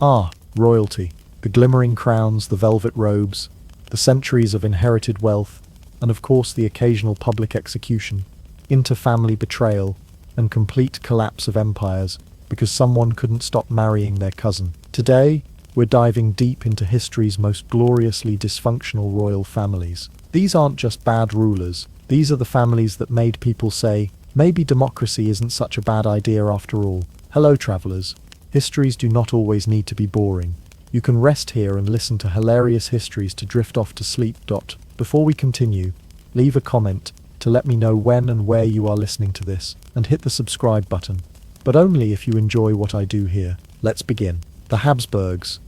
Ah, royalty. The glimmering crowns, the velvet robes, the centuries of inherited wealth, and of course the occasional public execution, inter-family betrayal, and complete collapse of empires because someone couldn't stop marrying their cousin. Today, we're diving deep into history's most gloriously dysfunctional royal families. These aren't just bad rulers, these are the families that made people say, maybe democracy isn't such a bad idea after all. Hello travelers. Histories do not always need to be boring. You can rest here and listen to hilarious histories to drift off to sleep. Before we continue, leave a comment to let me know when and where you are listening to this, and hit the subscribe button. But only if you enjoy what I do here. Let's begin. The Habsburgs.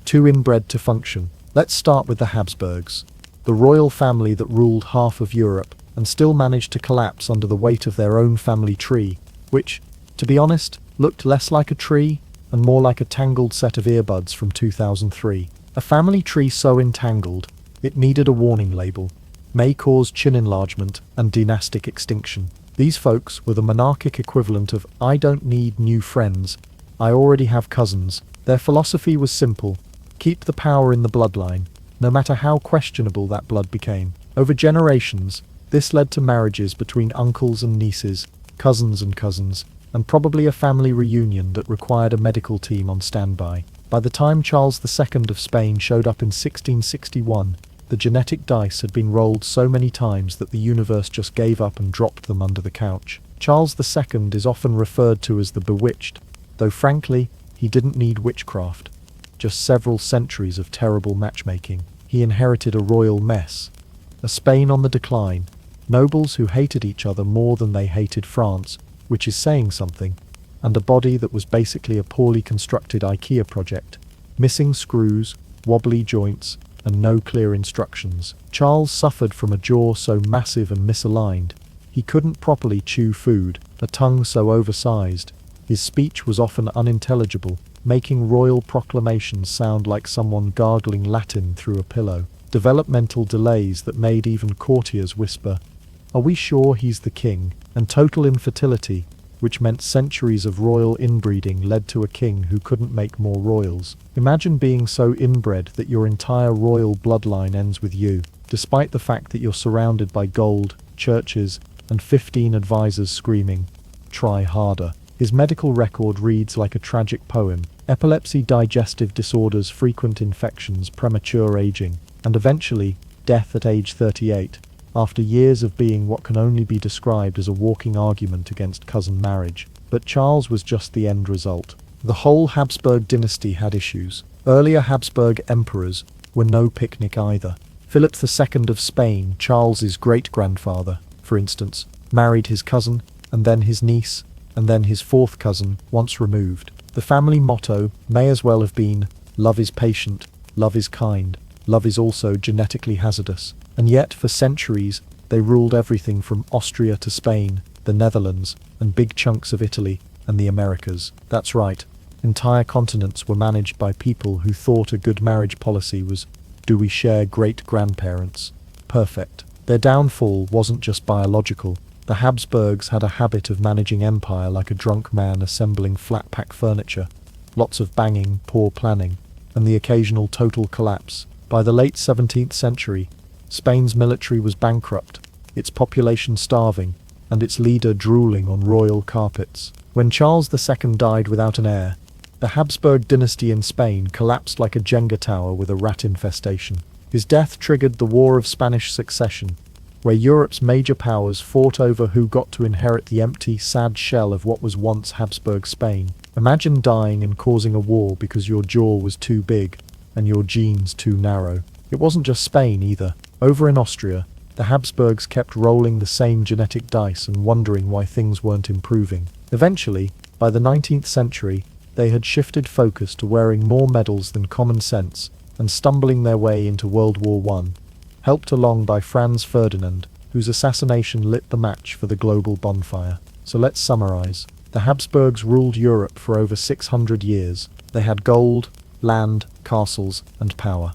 Too inbred to function. Let's start with the Habsburgs, the royal family that ruled half of Europe and still managed to collapse under the weight of their own family tree, which, to be honest, looked less like a tree and more like a tangled set of earbuds from 2003. A family tree so entangled, it needed a warning label. May cause chin enlargement and dynastic extinction. These folks were the monarchic equivalent of I don't need new friends, I already have cousins. Their philosophy was simple. Keep the power in the bloodline, no matter how questionable that blood became. Over generations, this led to marriages between uncles and nieces, cousins, and probably a family reunion that required a medical team on standby. By the time Charles II of Spain showed up in 1661, the genetic dice had been rolled so many times that the universe just gave up and dropped them under the couch. Charles II is often referred to as the Bewitched, though frankly, he didn't need witchcraft. Just several centuries of terrible matchmaking. He inherited a royal mess. A Spain on the decline, nobles who hated each other more than they hated France, which is saying something, and a body that was basically a poorly constructed IKEA project. Missing screws, wobbly joints, and no clear instructions. Charles suffered from a jaw so massive and misaligned, he couldn't properly chew food, a tongue so oversized. His speech was often unintelligible, making royal proclamations sound like someone gargling Latin through a pillow. Developmental delays that made even courtiers whisper, "Are we sure he's the king?" And total infertility, which meant centuries of royal inbreeding led to a king who couldn't make more royals. Imagine being so inbred that your entire royal bloodline ends with you, despite the fact that you're surrounded by gold, churches, and 15 advisors screaming, "Try harder." His medical record reads like a tragic poem. Epilepsy, digestive disorders, frequent infections, premature aging, and eventually, death at age 38, after years of being what can only be described as a walking argument against cousin marriage. But Charles was just the end result. The whole Habsburg dynasty had issues. Earlier Habsburg emperors were no picnic either. Philip II of Spain, Charles's great-grandfather, for instance, married his cousin, and then his niece, and then his fourth cousin, once removed. The family motto may as well have been, love is patient, love is kind, love is also genetically hazardous. And yet, for centuries, they ruled everything from Austria to Spain, the Netherlands, and big chunks of Italy, and the Americas. That's right, entire continents were managed by people who thought a good marriage policy was, do we share great-grandparents? Perfect. Their downfall wasn't just biological. The Habsburgs had a habit of managing empire like a drunk man assembling flat-pack furniture. Lots of banging, poor planning, and the occasional total collapse. By the late 17th century, Spain's military was bankrupt, its population starving, and its leader drooling on royal carpets. When Charles II died without an heir, the Habsburg dynasty in Spain collapsed like a Jenga tower with a rat infestation. His death triggered the War of Spanish Succession, where Europe's major powers fought over who got to inherit the empty, sad shell of what was once Habsburg Spain. Imagine dying and causing a war because your jaw was too big and your genes too narrow. It wasn't just Spain either. Over in Austria, the Habsburgs kept rolling the same genetic dice and wondering why things weren't improving. Eventually, by the 19th century, they had shifted focus to wearing more medals than common sense and stumbling their way into World War I, helped along by Franz Ferdinand, whose assassination lit the match for the global bonfire. So let's summarize. The Habsburgs ruled Europe for over 600 years. They had gold, land, castles, and power.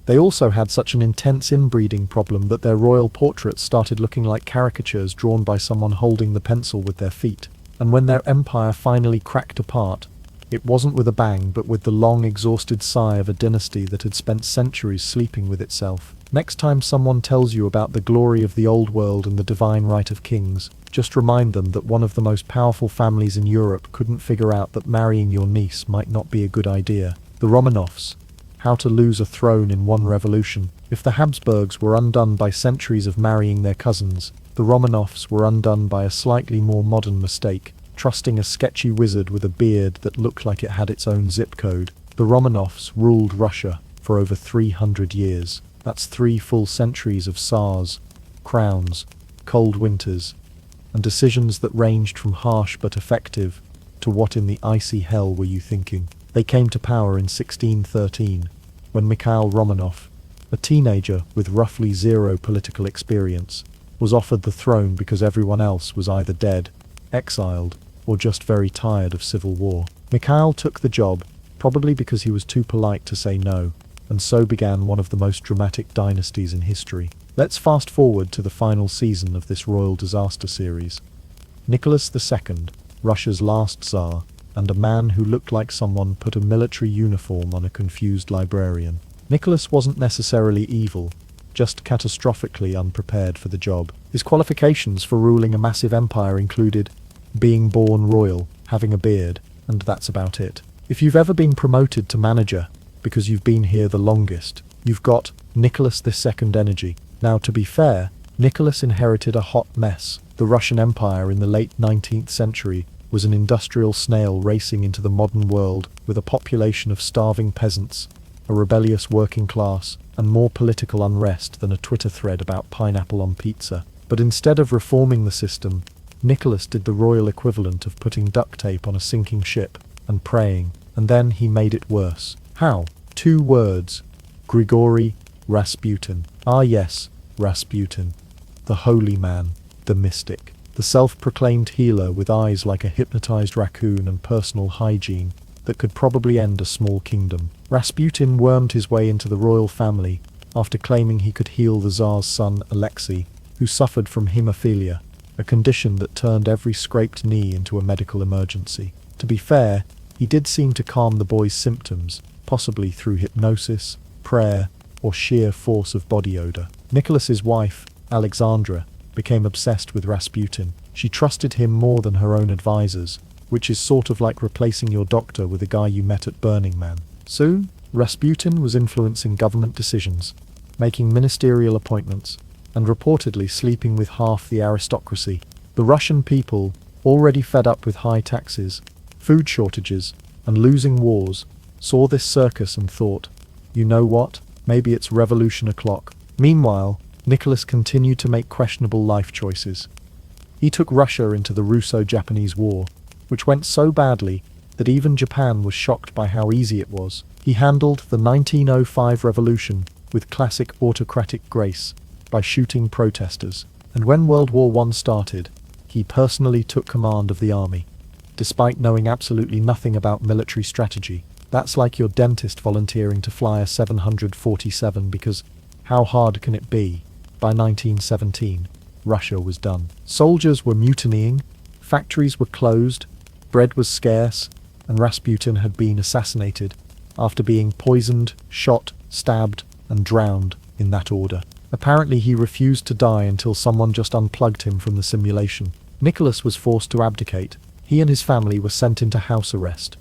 They also had such an intense inbreeding problem that their royal portraits started looking like caricatures drawn by someone holding the pencil with their feet. And when their empire finally cracked apart, It wasn't with a bang, but with the long, exhausted sigh of a dynasty that had spent centuries sleeping with itself. Next time someone tells you about the glory of the old world and the divine right of kings, just remind them that one of the most powerful families in Europe couldn't figure out that marrying your niece might not be a good idea. The Romanovs. How to lose a throne in one revolution. If the Habsburgs were undone by centuries of marrying their cousins, the Romanovs were undone by a slightly more modern mistake, trusting a sketchy wizard with a beard that looked like it had its own zip code. The Romanovs ruled Russia for over 300 years. That's 3 full centuries of Tsars, crowns, cold winters, and decisions that ranged from harsh but effective to what in the icy hell were you thinking? They came to power in 1613, when Mikhail Romanov, a teenager with roughly zero political experience, was offered the throne because everyone else was either dead, exiled, or just very tired of civil war. Mikhail took the job, probably because he was too polite to say no, and so began one of the most dramatic dynasties in history. Let's fast forward to the final season of this royal disaster series. Nicholas II, Russia's last Tsar, and a man who looked like someone put a military uniform on a confused librarian. Nicholas wasn't necessarily evil, just catastrophically unprepared for the job. His qualifications for ruling a massive empire included being born royal, having a beard, and that's about it. If you've ever been promoted to manager because you've been here the longest, you've got Nicholas II energy. Now, to be fair, Nicholas inherited a hot mess. The Russian Empire in the late 19th century was an industrial snail racing into the modern world with a population of starving peasants, a rebellious working class, and more political unrest than a Twitter thread about pineapple on pizza. But instead of reforming the system, Nicholas did the royal equivalent of putting duct tape on a sinking ship and praying, and then he made it worse. How? 2 words. Grigory Rasputin. Ah yes, Rasputin. The holy man, the mystic, the self-proclaimed healer with eyes like a hypnotized raccoon and personal hygiene that could probably end a small kingdom. Rasputin wormed his way into the royal family after claiming he could heal the Tsar's son Alexei, who suffered from hemophilia, a condition that turned every scraped knee into a medical emergency. To be fair, he did seem to calm the boy's symptoms, possibly through hypnosis, prayer, or sheer force of body odor. Nicholas's wife, Alexandra, became obsessed with Rasputin. She trusted him more than her own advisors, which is sort of like replacing your doctor with a guy you met at Burning Man. Soon, Rasputin was influencing government decisions, making ministerial appointments, and reportedly sleeping with half the aristocracy. The Russian people, already fed up with high taxes, food shortages, and losing wars, saw this circus and thought, you know what, maybe it's revolution o'clock. Meanwhile, Nicholas continued to make questionable life choices. He took Russia into the Russo-Japanese War, which went so badly that even Japan was shocked by how easy it was. He handled the 1905 revolution with classic autocratic grace by shooting protesters. And when World War I started, he personally took command of the army, despite knowing absolutely nothing about military strategy. That's like your dentist volunteering to fly a 747 because how hard can it be? By 1917, Russia was done. Soldiers were mutinying, factories were closed, bread was scarce, and Rasputin had been assassinated after being poisoned, shot, stabbed, and drowned in that order. Apparently he refused to die until someone just unplugged him from the simulation. Nicholas was forced to abdicate. He and his family were sent into house arrest,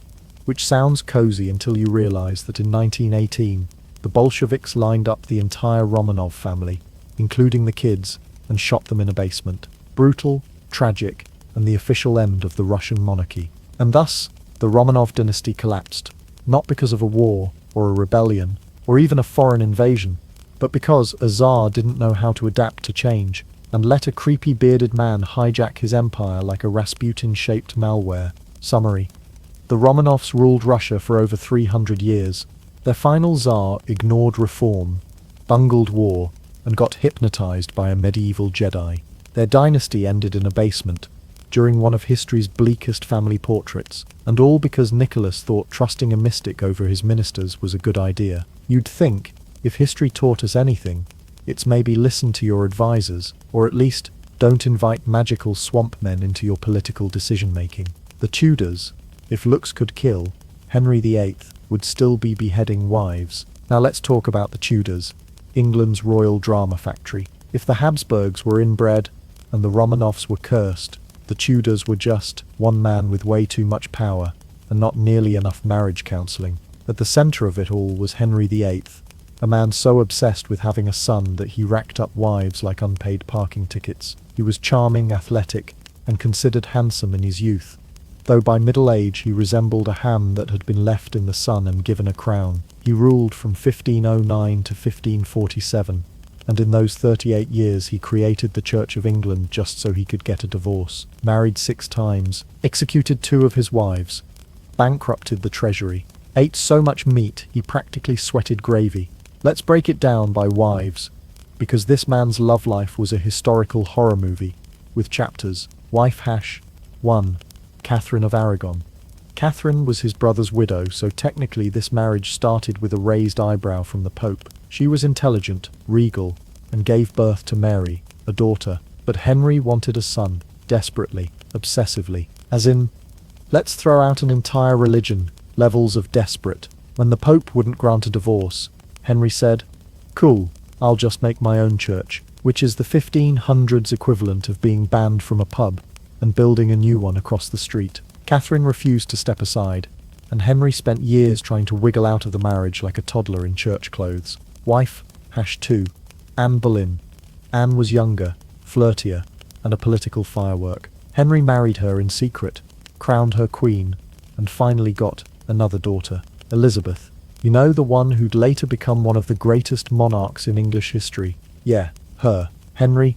which sounds cozy until you realize that in 1918, the Bolsheviks lined up the entire Romanov family, including the kids, and shot them in a basement. Brutal, tragic, and the official end of the Russian monarchy. And thus, the Romanov dynasty collapsed, not because of a war, or a rebellion, or even a foreign invasion, but because a Tsar didn't know how to adapt to change, and let a creepy bearded man hijack his empire like a Rasputin-shaped malware. Summary: the Romanovs ruled Russia for over 300 years. Their final Tsar ignored reform, bungled war, and got hypnotized by a medieval Jedi. Their dynasty ended in a basement, during one of history's bleakest family portraits, and all because Nicholas thought trusting a mystic over his ministers was a good idea. You'd think, if history taught us anything, it's maybe listen to your advisors, or at least don't invite magical swamp men into your political decision-making. The Tudors, If looks could kill, Henry VIII would still be beheading wives. Now let's talk about the Tudors, England's royal drama factory. If the Habsburgs were inbred and the Romanovs were cursed, the Tudors were just one man with way too much power and not nearly enough marriage counselling. At the centre of it all was Henry VIII, a man so obsessed with having a son that he racked up wives like unpaid parking tickets. He was charming, athletic, and considered handsome in his youth, though by middle age he resembled a ham that had been left in the sun and given a crown. He ruled from 1509 to 1547, and in those 38 years he created the Church of England just so he could get a divorce, married 6 times, executed 2 of his wives, bankrupted the treasury, ate so much meat he practically sweated gravy. Let's break it down by wives, because this man's love life was a historical horror movie, with chapters. Wife hash 1. Catherine of Aragon. Catherine was his brother's widow, so technically this marriage started with a raised eyebrow from the Pope. She was intelligent, regal, and gave birth to Mary, a daughter. But Henry wanted a son, desperately, obsessively. As in, let's throw out an entire religion, levels of desperate. When the Pope wouldn't grant a divorce, Henry said, "Cool, I'll just make my own church," which is the 1500s equivalent of being banned from a pub and building a new one across the street. Catherine refused to step aside, and Henry spent years trying to wiggle out of the marriage like a toddler in church clothes. Wife hash 2. Anne Boleyn. Anne was younger, flirtier, and a political firework. Henry married her in secret, crowned her queen, and finally got another daughter, Elizabeth. You know, the one who'd later become one of the greatest monarchs in English history. Yeah, her. Henry,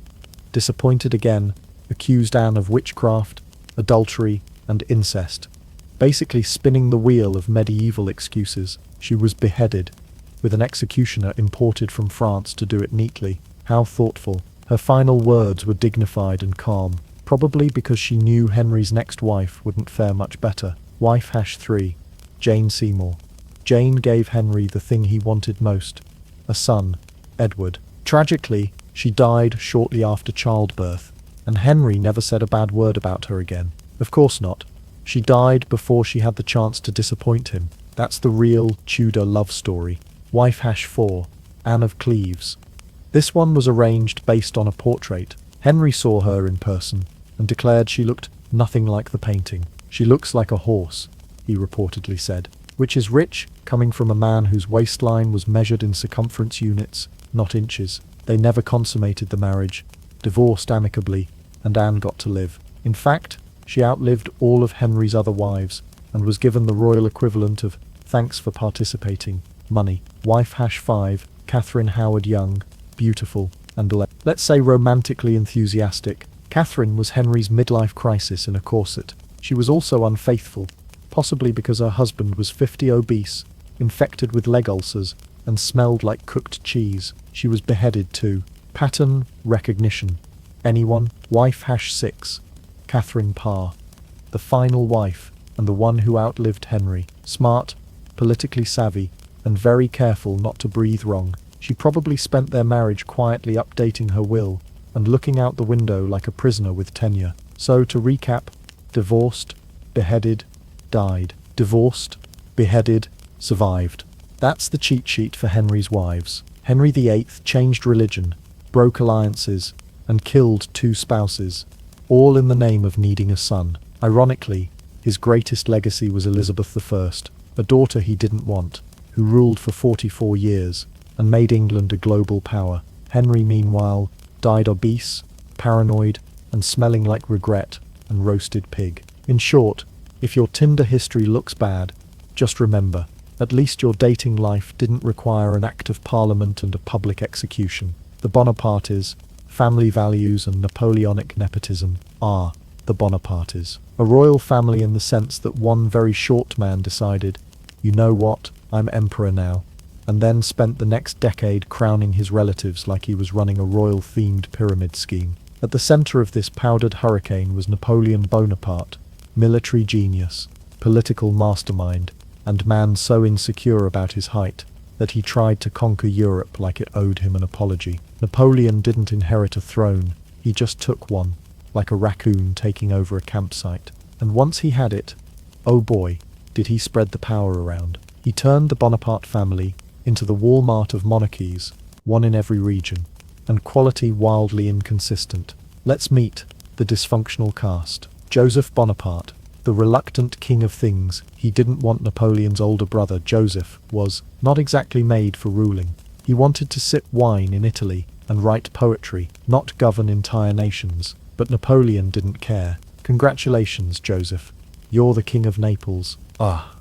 disappointed again, accused Anne of witchcraft, adultery, and incest. Basically spinning the wheel of medieval excuses. She was beheaded, with an executioner imported from France to do it neatly. How thoughtful. Her final words were dignified and calm, probably because she knew Henry's next wife wouldn't fare much better. Wife hash 3. Jane Seymour. Jane gave Henry the thing he wanted most, a son, Edward. Tragically, she died shortly after childbirth, and Henry never said a bad word about her again. Of course not. She died before she had the chance to disappoint him. That's the real Tudor love story. Wife hash 4. Anne of Cleves. This one was arranged based on a portrait. Henry saw her in person and declared she looked nothing like the painting. She looks like a horse, he reportedly said, which is rich, coming from a man whose waistline was measured in circumference units, not inches. They never consummated the marriage, divorced amicably, and Anne got to live. In fact, she outlived all of Henry's other wives and was given the royal equivalent of "thanks for participating" money. Wife hash 5. Catherine Howard Young. Beautiful and let's say romantically enthusiastic. Catherine was Henry's midlife crisis in a corset. She was also unfaithful, possibly because her husband was 50 obese, infected with leg ulcers, and smelled like cooked cheese. She was beheaded too. Pattern recognition. Anyone? Wife hash 6. Catherine Parr. The final wife, and the one who outlived Henry. Smart, politically savvy, and very careful not to breathe wrong. She probably spent their marriage quietly updating her will and looking out the window like a prisoner with tenure. So to recap, divorced, beheaded, died. Divorced, beheaded, survived. That's the cheat sheet for Henry's wives. Henry VIII changed religion, broke alliances, and killed 2 spouses, all in the name of needing a son. Ironically, his greatest legacy was Elizabeth I, a daughter he didn't want, who ruled for 44 years and made England a global power. Henry, meanwhile, died obese, paranoid, and smelling like regret and roasted pig. In short, if your Tinder history looks bad, just remember, at least your dating life didn't require an act of parliament and a public execution. The Bonapartes, family values and Napoleonic nepotism are the Bonapartes. A royal family in the sense that one very short man decided, you know what, I'm emperor now, and then spent the next decade crowning his relatives like he was running a royal-themed pyramid scheme. At the center of this powdered hurricane was Napoleon Bonaparte, military genius, political mastermind, and man so insecure about his height that he tried to conquer Europe like it owed him an apology. Napoleon didn't inherit a throne, he just took one, like a raccoon taking over a campsite. And once he had it, oh boy, did he spread the power around. He turned the Bonaparte family into the Walmart of monarchies, one in every region, and quality wildly inconsistent. Let's meet the dysfunctional cast. Joseph Bonaparte, the reluctant king of things. He didn't want Napoleon's older brother. Joseph was not exactly made for ruling. He wanted to sip wine in Italy and write poetry, not govern entire nations. But Napoleon didn't care. Congratulations, Joseph. You're the king of Naples. Ah.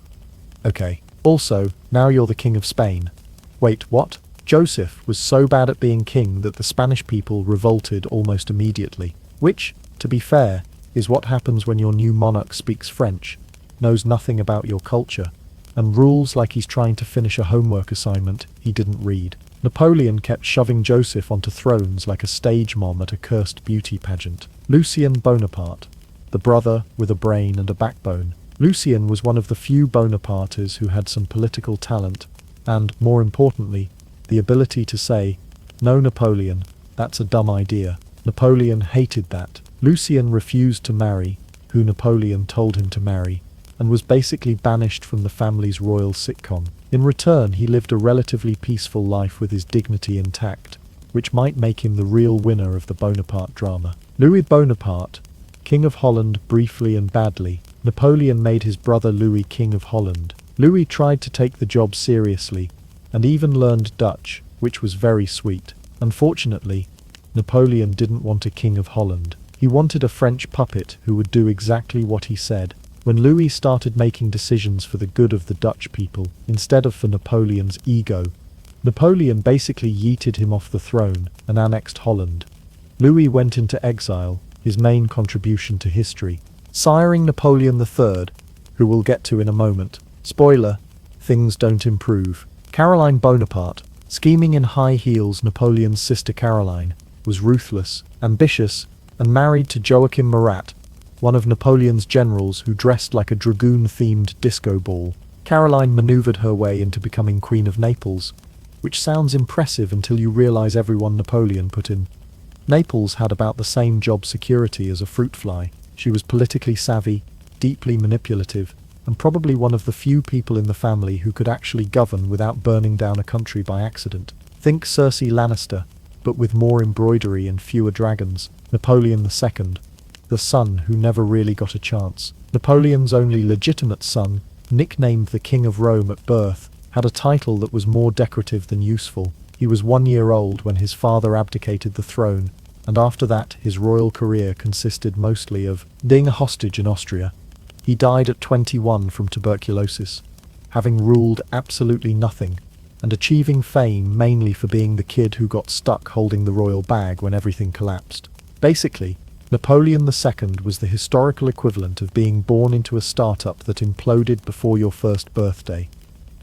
Okay. Also, now you're the king of Spain. Wait, what? Joseph was so bad at being king that the Spanish people revolted almost immediately. Which, to be fair, is what happens when your new monarch speaks French, knows nothing about your culture, and rules like he's trying to finish a homework assignment he didn't read. Napoleon kept shoving Joseph onto thrones like a stage mom at a cursed beauty pageant. Lucien Bonaparte, the brother with a brain and a backbone. Lucien was one of the few Bonapartes who had some political talent and, more importantly, the ability to say, "No, Napoleon, that's a dumb idea." Napoleon hated that. Lucien refused to marry who Napoleon told him to marry, and was basically banished from the family's royal sitcom. In return, he lived a relatively peaceful life with his dignity intact, which might make him the real winner of the Bonaparte drama. Louis Bonaparte, King of Holland briefly and badly. Napoleon made his brother Louis King of Holland. Louis tried to take the job seriously, and even learned Dutch, which was very sweet. Unfortunately, Napoleon didn't want a King of Holland. He wanted a French puppet who would do exactly what he said. When Louis started making decisions for the good of the Dutch people, instead of for Napoleon's ego, Napoleon basically yeeted him off the throne and annexed Holland. Louis went into exile, his main contribution to history, siring Napoleon III, who we'll get to in a moment. Spoiler, things don't improve. Caroline Bonaparte, scheming in high heels. Napoleon's sister Caroline was ruthless, ambitious, and married to Joachim Murat, one of Napoleon's generals who dressed like a dragoon-themed disco ball. Caroline maneuvered her way into becoming Queen of Naples, which sounds impressive until you realize everyone Napoleon put in Naples had about the same job security as a fruit fly. She was politically savvy, deeply manipulative, and probably one of the few people in the family who could actually govern without burning down a country by accident. Think Cersei Lannister, but with more embroidery and fewer dragons. Napoleon II, the son who never really got a chance. Napoleon's only legitimate son, nicknamed the King of Rome at birth, had a title that was more decorative than useful. He was 1 year old when his father abdicated the throne, and after that his royal career consisted mostly of being a hostage in Austria. He died at 21 from tuberculosis, having ruled absolutely nothing, and achieving fame mainly for being the kid who got stuck holding the royal bag when everything collapsed. Basically, Napoleon II was the historical equivalent of being born into a startup that imploded before your first birthday.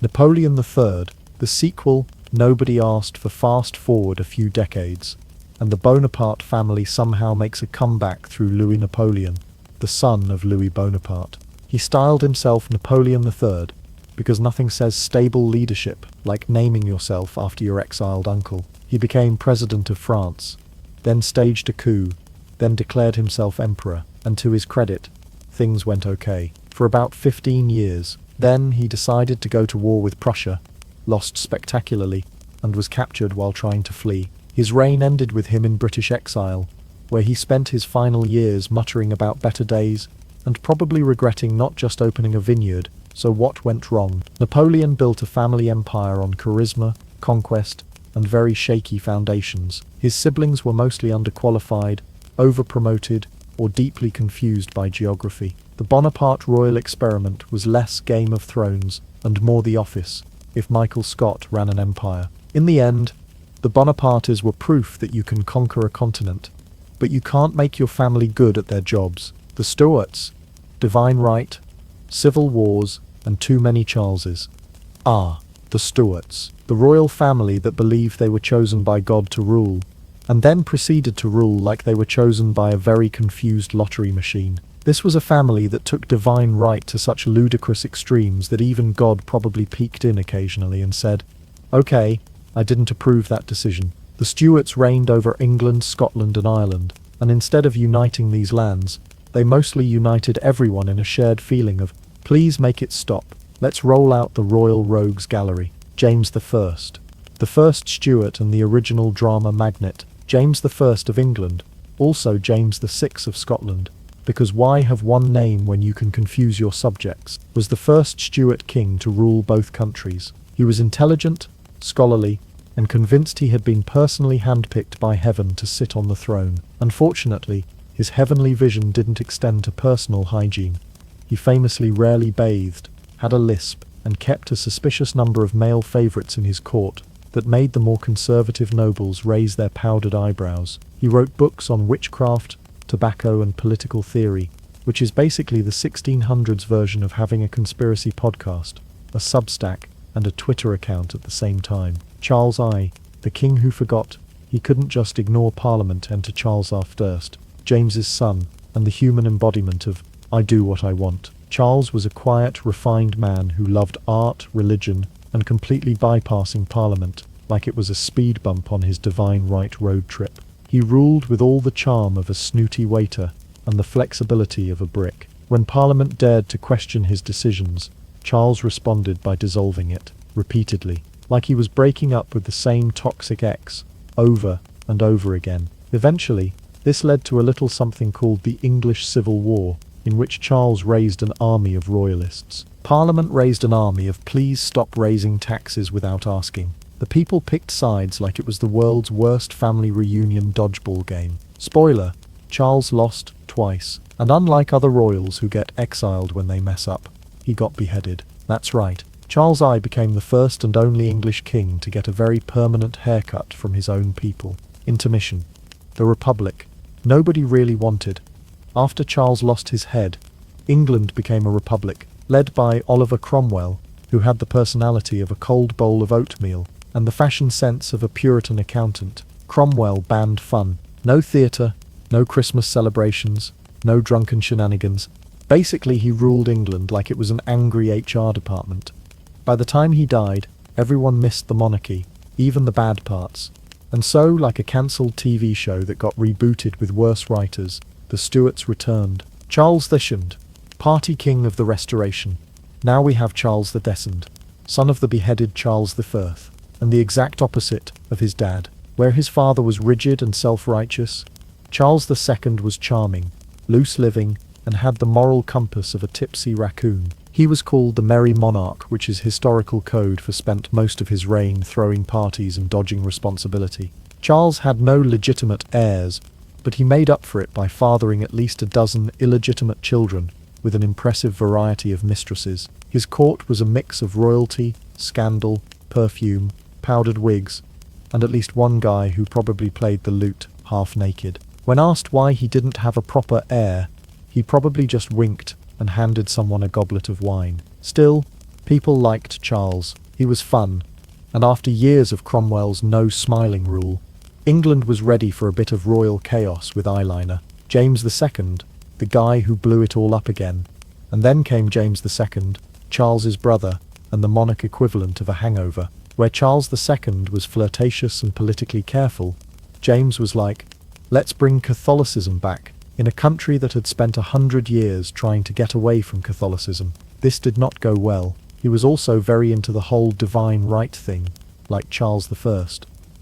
Napoleon III, the sequel nobody asked for. Fast forward a few decades, and the Bonaparte family somehow makes a comeback through Louis Napoleon, the son of Louis Bonaparte. He styled himself Napoleon III because nothing says stable leadership like naming yourself after your exiled uncle. He became president of France, then staged a coup, then declared himself emperor, and to his credit, things went okay for about 15 years. Then he decided to go to war with Prussia, lost spectacularly, and was captured while trying to flee. His reign ended with him in British exile, where he spent his final years muttering about better days and probably regretting not just opening a vineyard. So what went wrong? Napoleon built a family empire on charisma, conquest, and very shaky foundations. His siblings were mostly underqualified, over-promoted, or deeply confused by geography. The Bonaparte royal experiment was less Game of Thrones and more The Office, if Michael Scott ran an empire. In the end, the Bonapartes were proof that you can conquer a continent, but you can't make your family good at their jobs. The Stuarts, divine right, civil wars, and too many Charleses. The Stuarts, the royal family that believed they were chosen by God to rule, and then proceeded to rule like they were chosen by a very confused lottery machine. This was a family that took divine right to such ludicrous extremes that even God probably peeked in occasionally and said, "Okay, I didn't approve that decision." The Stuarts reigned over England, Scotland, and Ireland, and instead of uniting these lands, they mostly united everyone in a shared feeling of Please make it stop. Let's roll out the Royal Rogues Gallery. James the First. The first Stuart and the original drama magnate. James the First of England. Also James the Sixth of Scotland. Because why have one name when you can confuse your subjects? Was the first Stuart king to rule both countries. He was intelligent, scholarly, and convinced he had been personally handpicked by heaven to sit on the throne. Unfortunately, his heavenly vision didn't extend to personal hygiene. He famously rarely bathed, had a lisp, and kept a suspicious number of male favourites in his court that made the more conservative nobles raise their powdered eyebrows. He wrote books on witchcraft, tobacco, and political theory, which is basically the 1600s version of having a conspiracy podcast, a Substack, and a Twitter account at the same time. Charles I, the king who forgot he couldn't just ignore Parliament, enter Charles I, James's son, and the human embodiment of I do what I want. Charles was a quiet, refined man who loved art, religion, and completely bypassing Parliament like it was a speed bump on his divine right road trip. He ruled with all the charm of a snooty waiter and the flexibility of a brick. When Parliament dared to question his decisions, Charles responded by dissolving it, repeatedly, like he was breaking up with the same toxic ex, over and over again. Eventually, this led to a little something called the English Civil War, in which Charles raised an army of royalists. Parliament raised an army of please stop raising taxes without asking. The people picked sides like it was the world's worst family reunion dodgeball game. Spoiler, Charles lost twice, and unlike other royals who get exiled when they mess up, he got beheaded. That's right, Charles I became the first and only English king to get a very permanent haircut from his own people. Intermission. The Republic. Nobody really wanted. After Charles lost his head, England became a republic, led by Oliver Cromwell, who had the personality of a cold bowl of oatmeal and the fashion sense of a Puritan accountant. Cromwell banned fun. No theatre, no Christmas celebrations, no drunken shenanigans. Basically, he ruled England like it was an angry HR department. By the time he died, everyone missed the monarchy, even the bad parts. And so, like a cancelled TV show that got rebooted with worse writers, the Stuarts returned. Charles II, party king of the Restoration. Now we have Charles II, son of the beheaded Charles I, and the exact opposite of his dad. Where his father was rigid and self-righteous, Charles II was charming, loose-living, and had the moral compass of a tipsy raccoon. He was called the Merry Monarch, which is historical code for spent most of his reign throwing parties and dodging responsibility. Charles had no legitimate heirs, but he made up for it by fathering at least a dozen illegitimate children with an impressive variety of mistresses. His court was a mix of royalty, scandal, perfume, powdered wigs, and at least one guy who probably played the lute half naked. When asked why he didn't have a proper heir, he probably just winked and handed someone a goblet of wine. Still, people liked Charles. He was fun, and after years of Cromwell's no smiling rule, England was ready for a bit of royal chaos with eyeliner. James II, the guy who blew it all up again. And then came James II, Charles's brother, and the monarch equivalent of a hangover. Where Charles II was flirtatious and politically careful, James was like, let's bring Catholicism back, in a country that had spent 100 years trying to get away from Catholicism. This did not go well. He was also very into the whole divine right thing, like Charles I,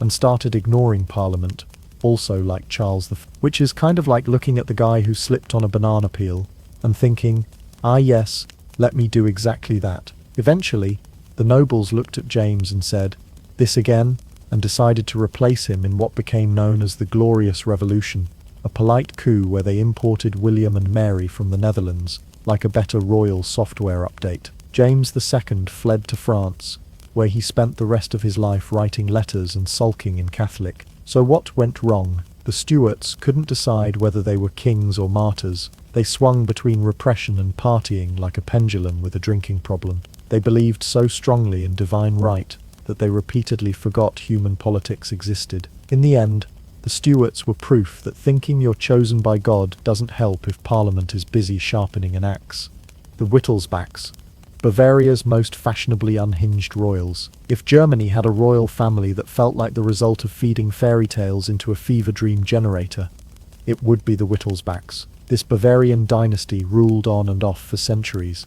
and started ignoring Parliament, also like Charles I, which is kind of like looking at the guy who slipped on a banana peel and thinking, ah yes, let me do exactly that. Eventually, the nobles looked at James and said, this again, and decided to replace him in what became known as the Glorious Revolution, a polite coup where they imported William and Mary from the Netherlands, like a better royal software update. James II fled to France, where he spent the rest of his life writing letters and sulking in Catholic. So what went wrong? The Stuarts couldn't decide whether they were kings or martyrs. They swung between repression and partying like a pendulum with a drinking problem. They believed so strongly in divine right that they repeatedly forgot human politics existed. In the end, the Stuarts were proof that thinking you're chosen by God doesn't help if Parliament is busy sharpening an axe. The Wittelsbachs, Bavaria's most fashionably unhinged royals. If Germany had a royal family that felt like the result of feeding fairy tales into a fever dream generator, it would be the Wittelsbachs. This Bavarian dynasty ruled on and off for centuries,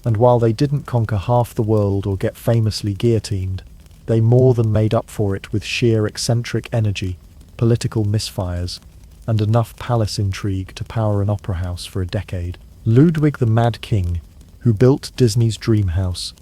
And while they didn't conquer half the world or get famously guillotined, they more than made up for it with sheer eccentric energy, political misfires, and enough palace intrigue to power an opera house for a decade. Ludwig the Mad King, who built Disney's dream house.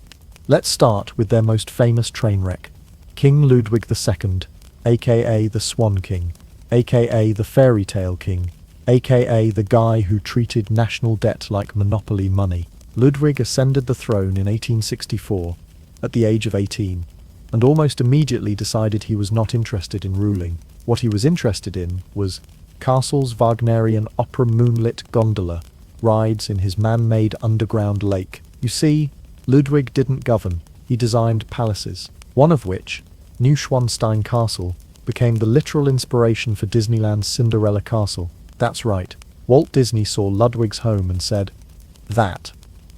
Let's start with their most famous train wreck, King Ludwig II, aka the Swan King, aka the Fairy Tale King, aka the guy who treated national debt like monopoly money. Ludwig ascended the throne in 1864, at the age of 18, and almost immediately decided he was not interested in ruling. What he was interested in was castles, Wagnerian opera, moonlit gondola rides in his man-made underground lake. You see, Ludwig didn't govern, he designed palaces, one of which, Neuschwanstein Castle, became the literal inspiration for Disneyland's Cinderella Castle. That's right, Walt Disney saw Ludwig's home and said, that,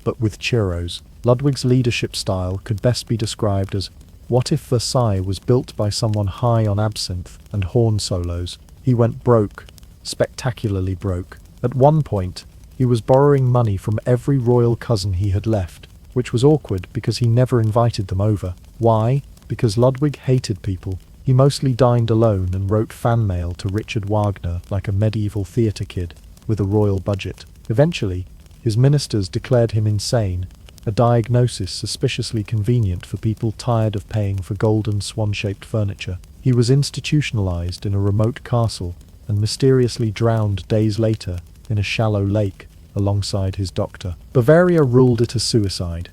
but with churros. Ludwig's leadership style could best be described as, what if Versailles was built by someone high on absinthe and horn solos? He went broke, spectacularly broke. At one point, he was borrowing money from every royal cousin he had left, which was awkward because he never invited them over. Why? Because Ludwig hated people. He mostly dined alone and wrote fan mail to Richard Wagner like a medieval theatre kid with a royal budget. Eventually, his ministers declared him insane, a diagnosis suspiciously convenient for people tired of paying for golden swan-shaped furniture. He was institutionalized in a remote castle and mysteriously drowned days later in a shallow lake alongside his doctor. Bavaria ruled it a suicide.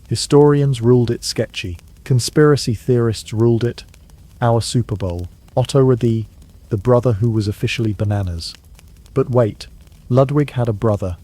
Historians ruled it sketchy. Conspiracy theorists ruled it our Super Bowl. Otto the brother who was officially bananas. But wait, Ludwig had a brother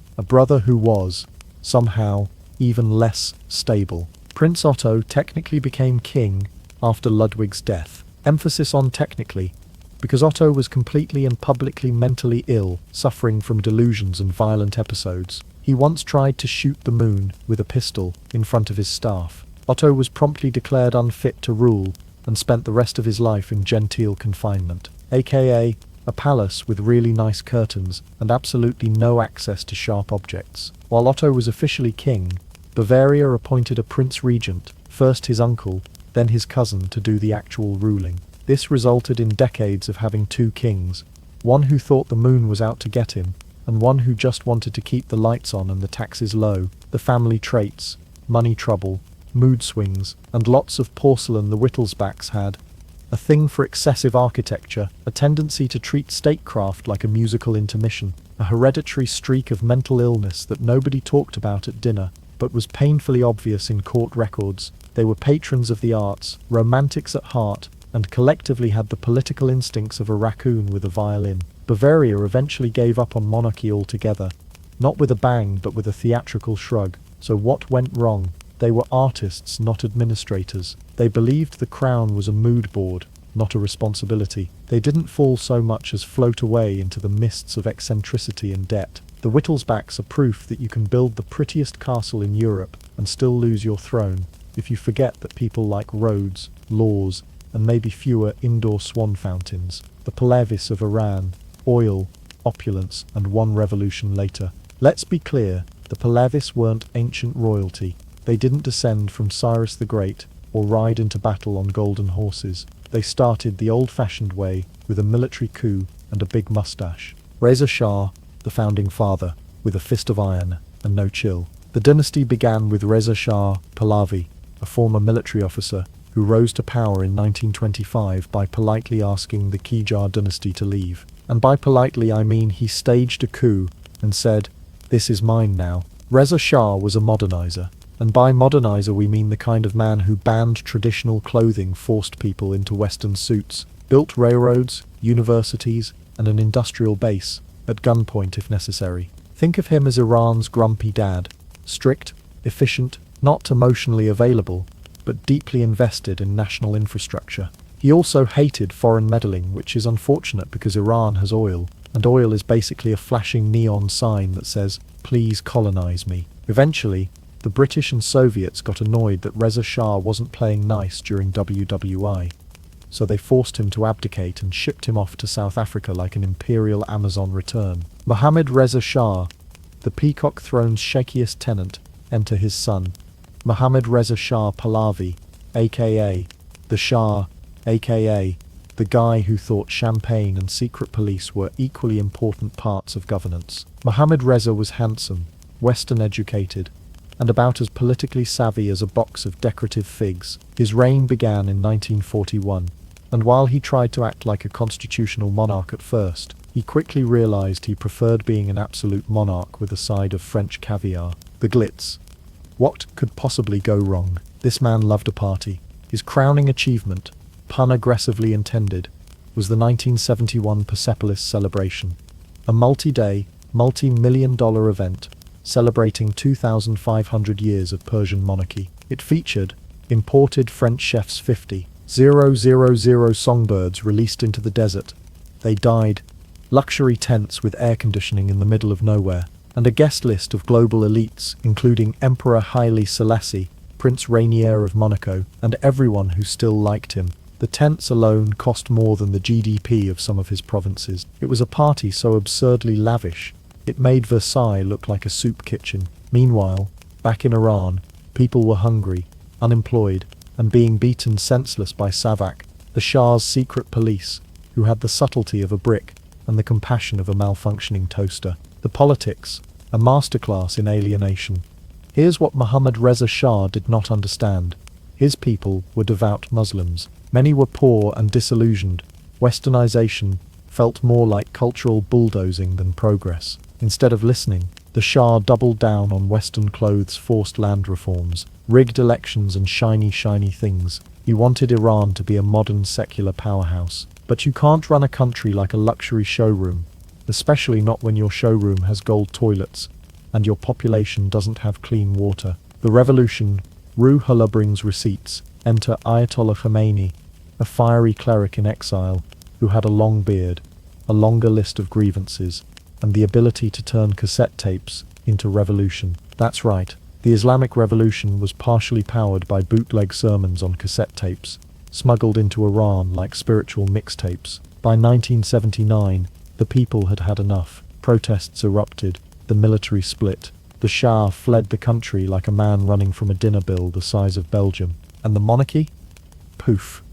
who was, somehow, even less stable. Prince Otto technically became king after Ludwig's death. Emphasis on technically, because Otto was completely and publicly mentally ill, suffering from delusions and violent episodes. He once tried to shoot the moon with a pistol in front of his staff. Otto was promptly declared unfit to rule and spent the rest of his life in genteel confinement, aka a palace with really nice curtains and absolutely no access to sharp objects. While Otto was officially king, Bavaria appointed a prince regent, first his uncle, then his cousin, to do the actual ruling. This resulted in decades of having two kings, one who thought the moon was out to get him, and one who just wanted to keep the lights on and the taxes low. The family traits, money trouble, mood swings, and lots of porcelain the Wittelsbachs had, a thing for excessive architecture, a tendency to treat statecraft like a musical intermission, a hereditary streak of mental illness that nobody talked about at dinner, but was painfully obvious in court records. They were patrons of the arts, romantics at heart, and collectively had the political instincts of a raccoon with a violin. Bavaria eventually gave up on monarchy altogether, not with a bang but with a theatrical shrug. So what went wrong? They were artists, not administrators. They believed the crown was a mood board, not a responsibility. They didn't fall so much as float away into the mists of eccentricity and debt. The Wittelsbachs are proof that you can build the prettiest castle in Europe and still lose your throne if you forget that people like roads, laws, and maybe fewer indoor swan fountains. The Pahlavis of Iran, oil, opulence, and one revolution later. Let's be clear, the Pahlavis weren't ancient royalty. They didn't descend from Cyrus the Great or ride into battle on golden horses. They started the old-fashioned way with a military coup and a big mustache. Reza Shah, the founding father, with a fist of iron and no chill. The dynasty began with Reza Shah Pahlavi, a former military officer who rose to power in 1925 by politely asking the Qajar dynasty to leave. And by politely I mean he staged a coup and said, "This is mine now." Reza Shah was a modernizer. And by modernizer we mean the kind of man who banned traditional clothing, forced people into Western suits, built railroads, universities, and an industrial base, at gunpoint if necessary. Think of him as Iran's grumpy dad, strict, efficient, not emotionally available, but deeply invested in national infrastructure. He also hated foreign meddling, which is unfortunate because Iran has oil, and oil is basically a flashing neon sign that says, "Please colonize me." Eventually, the British and Soviets got annoyed that Reza Shah wasn't playing nice during WWI, so they forced him to abdicate and shipped him off to South Africa like an imperial Amazon return. Mohammad Reza Shah, the Peacock Throne's shakiest tenant, enter his son, Mohammad Reza Shah Pahlavi, aka the Shah, aka the guy who thought champagne and secret police were equally important parts of governance. Mohammad Reza was handsome, Western educated, and about as politically savvy as a box of decorative figs. His reign began in 1941, and while he tried to act like a constitutional monarch at first, he quickly realized he preferred being an absolute monarch with a side of French caviar. The glitz. What could possibly go wrong? This man loved a party. His crowning achievement, pun aggressively intended, was the 1971 Persepolis celebration, a multi-day, multi-million-dollar event celebrating 2,500 years of Persian monarchy. It featured imported French chefs 50,000 songbirds released into the desert. They died, luxury tents with air conditioning in the middle of nowhere, and a guest list of global elites including Emperor Haile Selassie, Prince Rainier of Monaco, and everyone who still liked him. The tents alone cost more than the GDP of some of his provinces. It was a party so absurdly lavish, it made Versailles look like a soup kitchen. Meanwhile, back in Iran, people were hungry, unemployed, and being beaten senseless by Savak, the Shah's secret police, who had the subtlety of a brick and the compassion of a malfunctioning toaster. The politics, a masterclass in alienation. Here's what Mohammad Reza Shah did not understand. His people were devout Muslims. Many were poor and disillusioned. Westernization felt more like cultural bulldozing than progress. Instead of listening, the Shah doubled down on Western clothes, forced land reforms, rigged elections and shiny things. He wanted Iran to be a modern secular powerhouse. But you can't run a country like a luxury showroom, especially not when your showroom has gold toilets and your population doesn't have clean water. The revolution, Ruhollah brings receipts. Enter Ayatollah Khomeini, a fiery cleric in exile who had a long beard, a longer list of grievances, and the ability to turn cassette tapes into revolution. That's right, the Islamic Revolution was partially powered by bootleg sermons on cassette tapes, smuggled into Iran like spiritual mixtapes. By 1979, the people had had enough. Protests erupted, the military split. The Shah fled the country like a man running from a dinner bill the size of Belgium. And the monarchy? Poof.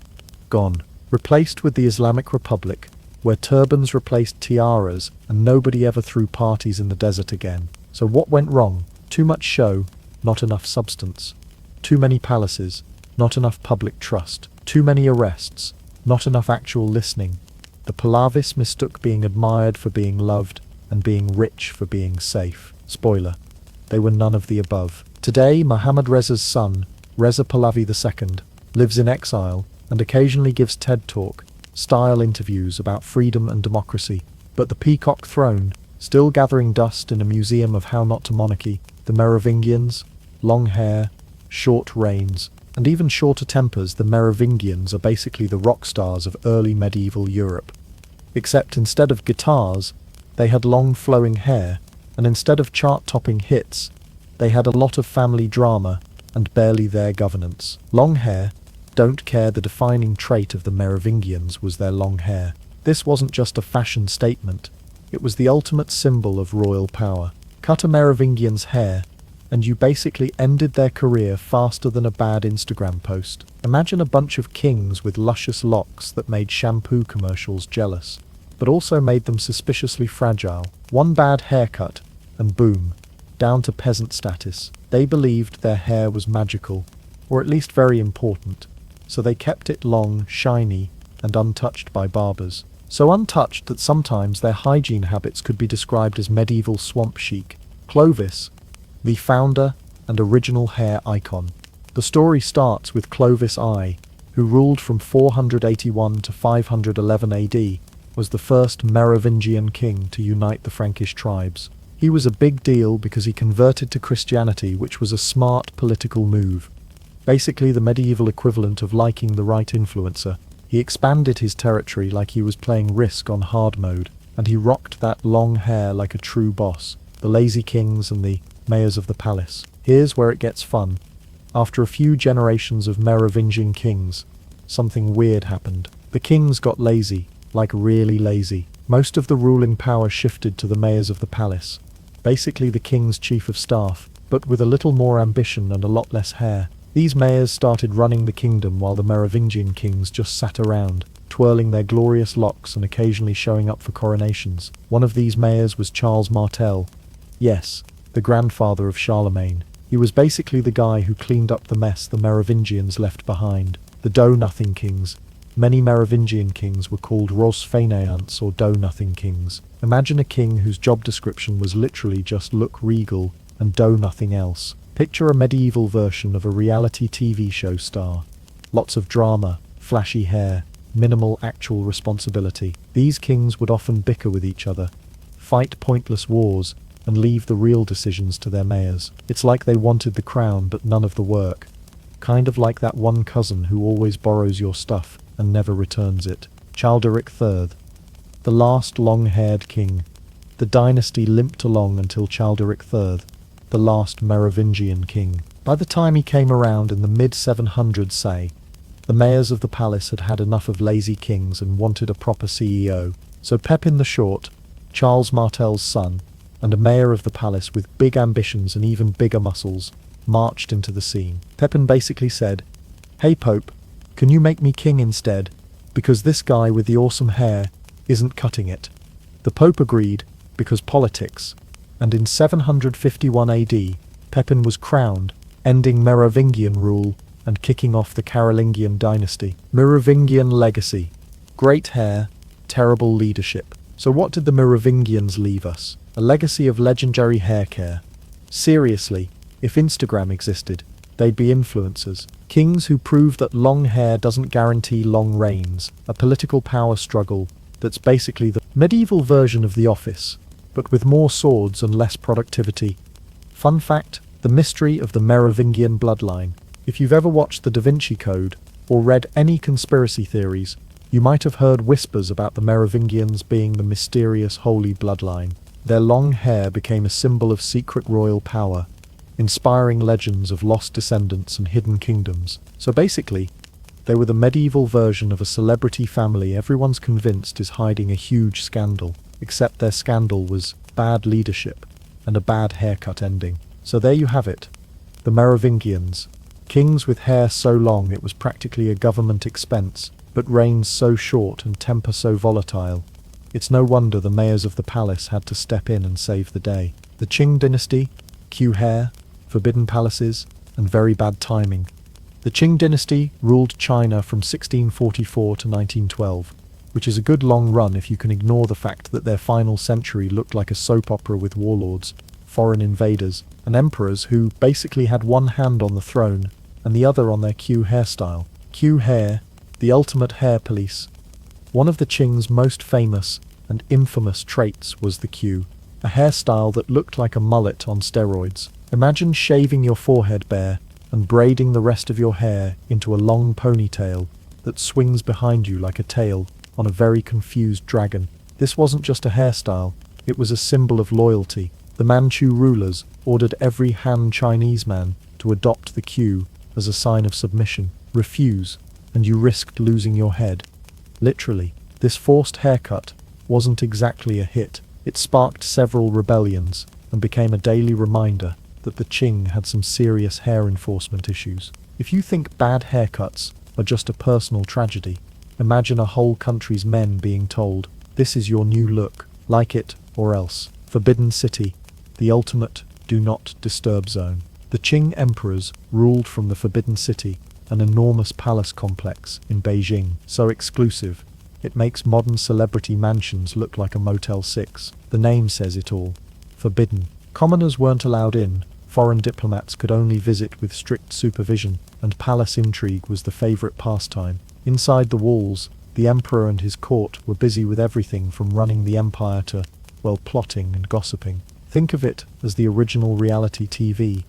Gone. Replaced with the Islamic Republic, where turbans replaced tiaras and nobody ever threw parties in the desert again. So what went wrong? Too much show, not enough substance. Too many palaces, not enough public trust. Too many arrests, not enough actual listening. The Pahlavis mistook being admired for being loved and being rich for being safe. Spoiler, they were none of the above. Today, Mohammad Reza's son, Reza Pahlavi II, lives in exile and occasionally gives TED Talk style interviews about freedom and democracy. But the peacock throne, still gathering dust in a museum of how not to monarchy, the Merovingians, long hair, short reigns, and even shorter tempers. The Merovingians are basically the rock stars of early medieval Europe. Except instead of guitars, they had long flowing hair, and instead of chart-topping hits, they had a lot of family drama and barely their governance. Long hair, don't care. The defining trait of the Merovingians was their long hair. This wasn't just a fashion statement, it was the ultimate symbol of royal power. Cut a Merovingian's hair, and you basically ended their career faster than a bad Instagram post. Imagine a bunch of kings with luscious locks that made shampoo commercials jealous, but also made them suspiciously fragile. One bad haircut, and boom, down to peasant status. They believed their hair was magical, or at least very important, so they kept it long, shiny, and untouched by barbers. So untouched that sometimes their hygiene habits could be described as medieval swamp chic. Clovis, the founder and original hair icon. The story starts with Clovis I, who ruled from 481 to 511 AD, was the first Merovingian king to unite the Frankish tribes. He was a big deal because he converted to Christianity, which was a smart political move. Basically the medieval equivalent of liking the right influencer. He expanded his territory like he was playing Risk on hard mode, and he rocked that long hair like a true boss. The lazy kings and the mayors of the palace. Here's where it gets fun. After a few generations of Merovingian kings, something weird happened. The kings got lazy, like really lazy. Most of the ruling power shifted to the mayors of the palace, basically the king's chief of staff. but with a little more ambition and a lot less hair. These mayors started running the kingdom while the Merovingian kings just sat around, twirling their glorious locks and occasionally showing up for coronations. One of these mayors was Charles Martel. Yes, the grandfather of Charlemagne. He was basically the guy who cleaned up the mess the Merovingians left behind. The Do-Nothing Kings. Many Merovingian kings were called Ros Fainéants or Do-Nothing Kings. Imagine a king whose job description was literally just look regal and do nothing else. Picture a medieval version of a reality TV show star. Lots of drama, flashy hair, minimal actual responsibility. These kings would often bicker with each other, fight pointless wars, and leave the real decisions to their mayors. It's like they wanted the crown but none of the work. Kind of like that one cousin who always borrows your stuff and never returns it. Childeric III, the last long-haired king. The dynasty limped along until Childeric III, the last Merovingian king. By the time he came around in the mid-700s, say, the mayors of the palace had had enough of lazy kings and wanted a proper CEO. So Pepin the Short, Charles Martel's son, and a mayor of the palace with big ambitions and even bigger muscles, marched into the scene. Pepin basically said, "Hey Pope, can you make me king instead? Because this guy with the awesome hair isn't cutting it." The Pope agreed, because politics, and in 751 AD, Pepin was crowned, ending Merovingian rule and kicking off the Carolingian dynasty. Merovingian legacy. Great hair, terrible leadership. So what did the Merovingians leave us? A legacy of legendary hair care. Seriously, if Instagram existed, they'd be influencers. Kings who prove that long hair doesn't guarantee long reigns. A political power struggle that's basically the medieval version of The Office, but with more swords and less productivity. Fun fact, the mystery of the Merovingian bloodline. If you've ever watched The Da Vinci Code, or read any conspiracy theories, you might have heard whispers about the Merovingians being the mysterious holy bloodline. Their long hair became a symbol of secret royal power, inspiring legends of lost descendants and hidden kingdoms. So basically, they were the medieval version of a celebrity family everyone's convinced is hiding a huge scandal, except their scandal was bad leadership and a bad haircut ending. So there you have it, the Merovingians, kings with hair so long it was practically a government expense, but reigns so short and temper so volatile. It's no wonder the mayors of the palace had to step in and save the day. The Qing dynasty, queue hair, forbidden palaces, and very bad timing. The Qing dynasty ruled China from 1644 to 1912, which is a good long run if you can ignore the fact that their final century looked like a soap opera with warlords, foreign invaders, and emperors who basically had one hand on the throne and the other on their queue hairstyle. Queue hair, the ultimate hair police. One of the Qing's most famous and infamous traits was the queue, a hairstyle that looked like a mullet on steroids. Imagine shaving your forehead bare and braiding the rest of your hair into a long ponytail that swings behind you like a tail on a very confused dragon. This wasn't just a hairstyle, it was a symbol of loyalty. The Manchu rulers ordered every Han Chinese man to adopt the queue as a sign of submission. Refuse, and you risked losing your head. Literally, this forced haircut wasn't exactly a hit. It sparked several rebellions and became a daily reminder that the Qing had some serious hair enforcement issues. If you think bad haircuts are just a personal tragedy, imagine a whole country's men being told, "This is your new look, like it or else." Forbidden City, the ultimate do not disturb zone. The Qing emperors ruled from the Forbidden City, an enormous palace complex in Beijing, so exclusive, it makes modern celebrity mansions look like a Motel 6. The name says it all. Forbidden. Commoners weren't allowed in, foreign diplomats could only visit with strict supervision, and palace intrigue was the favorite pastime. Inside the walls, the emperor and his court were busy with everything from running the empire to, well, plotting and gossiping. Think of it as the original reality TV,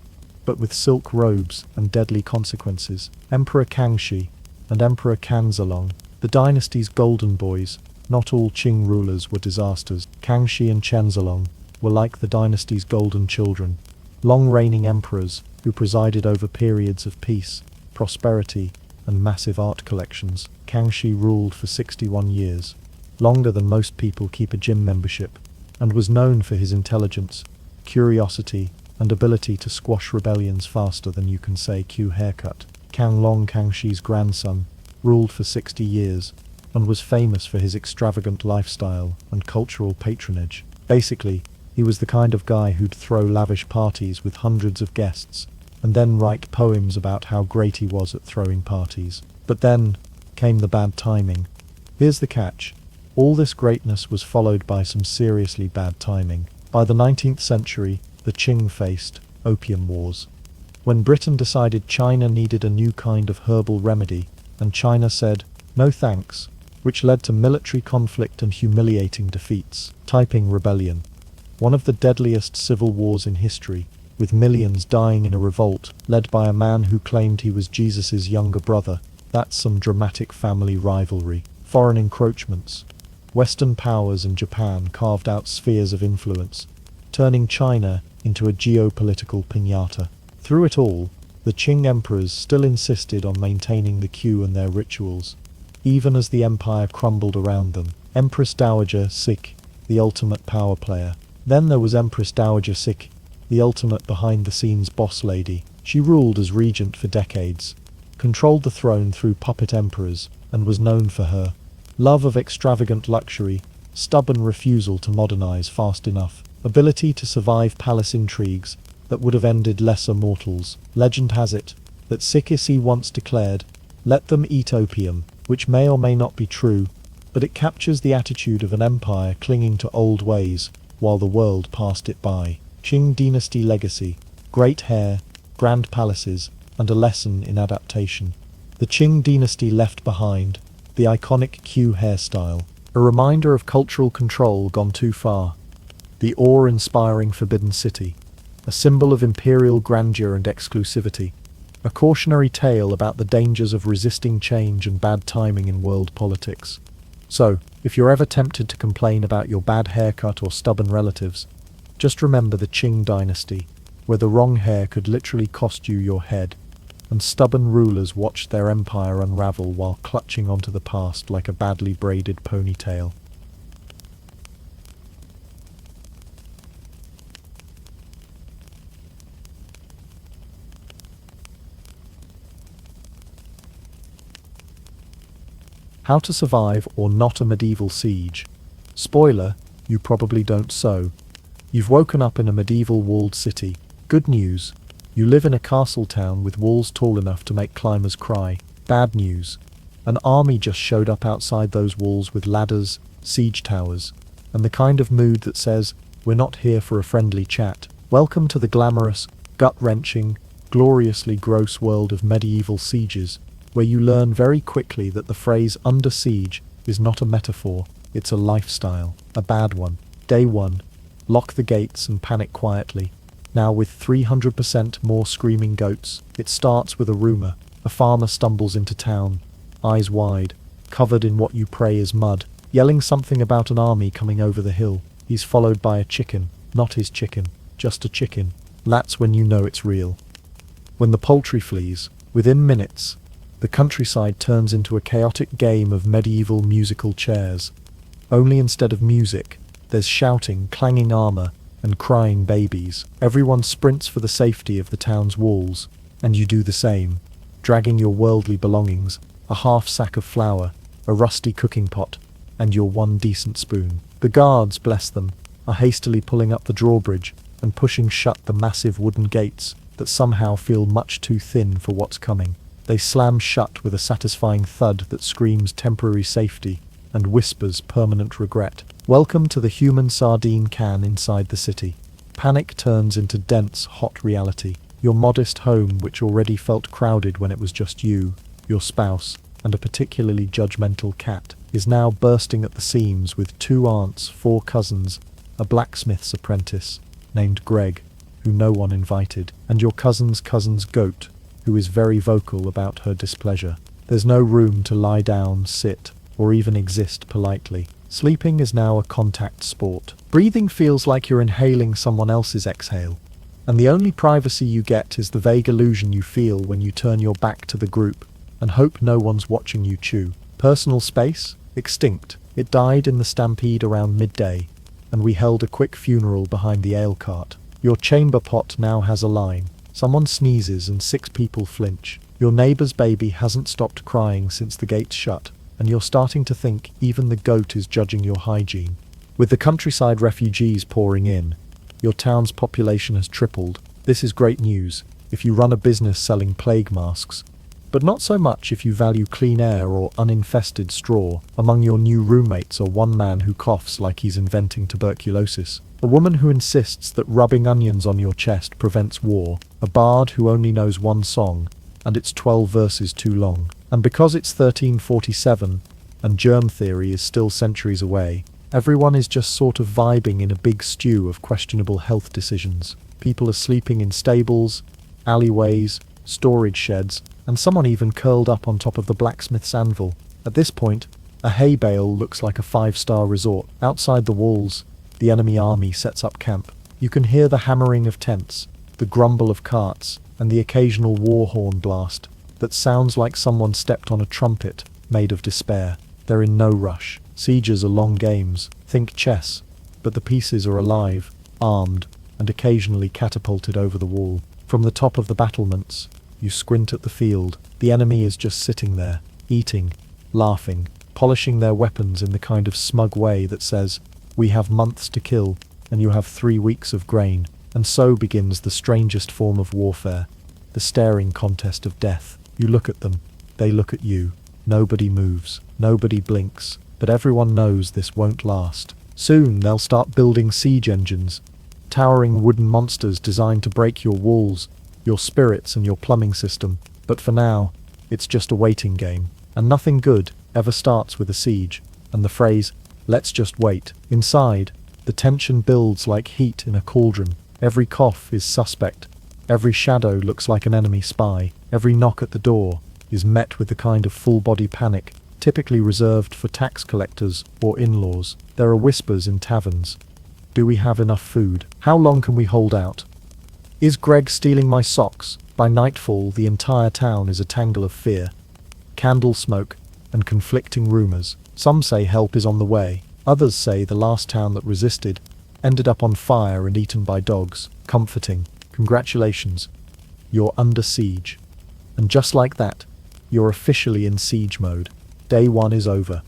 but with silk robes and deadly consequences. Emperor Kangxi and Emperor Kanzalong, the dynasty's golden boys. Not all Qing rulers were disasters. Kangxi and Chenzalong were like the dynasty's golden children, long-reigning emperors who presided over periods of peace, prosperity, and massive art collections. Kangxi ruled for 61 years, longer than most people keep a gym membership, and was known for his intelligence, curiosity, and ability to squash rebellions faster than you can say Q haircut. Kang Long Kangshi's grandson ruled for 60 years and was famous for his extravagant lifestyle and cultural patronage. Basically, he was the kind of guy who'd throw lavish parties with hundreds of guests and then write poems about how great he was at throwing parties. But then came the bad timing. Here's the catch. All this greatness was followed by some seriously bad timing. By the 19th century, the Qing faced opium wars. When Britain decided China needed a new kind of herbal remedy, and China said, "No thanks," which led to military conflict and humiliating defeats. Taiping Rebellion, one of the deadliest civil wars in history, with millions dying in a revolt led by a man who claimed he was Jesus's younger brother. That's some dramatic family rivalry. Foreign encroachments. Western powers and Japan carved out spheres of influence, turning China into a geopolitical piñata. Through it all, the Qing emperors still insisted on maintaining the Q and their rituals, even as the empire crumbled around them. Empress Dowager Cixi, the ultimate power player. Then there was Empress Dowager Cixi, the ultimate behind-the-scenes boss lady. She ruled as regent for decades, controlled the throne through puppet emperors, and was known for her love of extravagant luxury, stubborn refusal to modernize fast enough, ability to survive palace intrigues that would have ended lesser mortals. Legend has it that Cixi once declared, "Let them eat opium," which may or may not be true, but it captures the attitude of an empire clinging to old ways while the world passed it by. Qing dynasty legacy, great hair, grand palaces, and a lesson in adaptation. The Qing dynasty left behind the iconic Q hairstyle, a reminder of cultural control gone too far. The awe-inspiring Forbidden City, a symbol of imperial grandeur and exclusivity, a cautionary tale about the dangers of resisting change and bad timing in world politics. So, if you're ever tempted to complain about your bad haircut or stubborn relatives, just remember the Qing dynasty, where the wrong hair could literally cost you your head, and stubborn rulers watched their empire unravel while clutching onto the past like a badly braided ponytail. How to survive or not a medieval siege. Spoiler, you probably don't so. You've woken up in a medieval walled city. Good news, you live in a castle town with walls tall enough to make climbers cry. Bad news, an army just showed up outside those walls with ladders, siege towers, and the kind of mood that says, "We're not here for a friendly chat." Welcome to the glamorous, gut-wrenching, gloriously gross world of medieval sieges, where you learn very quickly that the phrase "under siege" is not a metaphor, it's a lifestyle, a bad one. Day 1. Lock the gates and panic quietly. Now with 300% more screaming goats, it starts with a rumor. A farmer stumbles into town, eyes wide, covered in what you pray is mud, yelling something about an army coming over the hill. He's followed by a chicken, not his chicken, just a chicken. That's when you know it's real. When the poultry flees, within minutes, the countryside turns into a chaotic game of medieval musical chairs. Only instead of music, there's shouting, clanging armor, and crying babies. Everyone sprints for the safety of the town's walls, and you do the same, dragging your worldly belongings, a half sack of flour, a rusty cooking pot, and your one decent spoon. The guards, bless them, are hastily pulling up the drawbridge and pushing shut the massive wooden gates that somehow feel much too thin for what's coming. They slam shut with a satisfying thud that screams temporary safety and whispers permanent regret. Welcome to the human sardine can inside the city. Panic turns into dense, hot reality. Your modest home, which already felt crowded when it was just you, your spouse, and a particularly judgmental cat, is now bursting at the seams with 2 aunts, 4 cousins, a blacksmith's apprentice named Greg, who no one invited, and your cousin's goat, who is very vocal about her displeasure. There's no room to lie down, sit, or even exist politely. Sleeping is now a contact sport. Breathing feels like you're inhaling someone else's exhale, and the only privacy you get is the vague illusion you feel when you turn your back to the group and hope no one's watching you chew. Personal space? Extinct. It died in the stampede around midday, and we held a quick funeral behind the ale cart. Your chamber pot now has a line. Someone sneezes and 6 people flinch. Your neighbor's baby hasn't stopped crying since the gates shut, and you're starting to think even the goat is judging your hygiene. With the countryside refugees pouring in, your town's population has tripled. This is great news if you run a business selling plague masks, but not so much if you value clean air or uninfested straw. Among your new roommates are one man who coughs like he's inventing tuberculosis, a woman who insists that rubbing onions on your chest prevents war, a bard who only knows one song, and it's 12 verses too long. And because it's 1347, and germ theory is still centuries away, everyone is just sort of vibing in a big stew of questionable health decisions. People are sleeping in stables, alleyways, storage sheds, and someone even curled up on top of the blacksmith's anvil. At this point, a hay bale looks like a 5-star resort. Outside the walls, the enemy army sets up camp. You can hear the hammering of tents, the grumble of carts, and the occasional war horn blast that sounds like someone stepped on a trumpet made of despair. They're in no rush. Sieges are long games. Think chess. But the pieces are alive, armed, and occasionally catapulted over the wall. From the top of the battlements, you squint at the field. The enemy is just sitting there, eating, laughing, polishing their weapons in the kind of smug way that says, "We have months to kill, and you have 3 weeks of grain." And so begins the strangest form of warfare, the staring contest of death. You look at them, they look at you. Nobody moves, nobody blinks, but everyone knows this won't last. Soon they'll start building siege engines, towering wooden monsters designed to break your walls, your spirits and your plumbing system. But for now, it's just a waiting game, and nothing good ever starts with a siege. And the phrase, "let's just wait." Inside, the tension builds like heat in a cauldron. Every cough is suspect. Every shadow looks like an enemy spy. Every knock at the door is met with the kind of full-body panic typically reserved for tax collectors or in-laws. There are whispers in taverns. Do we have enough food? How long can we hold out? Is Greg stealing my socks? By nightfall, the entire town is a tangle of fear, candle smoke, and conflicting rumors. Some say help is on the way. Others say the last town that resisted ended up on fire and eaten by dogs. Comforting. Congratulations. You're under siege. And just like that, you're officially in siege mode. Day 1 is over.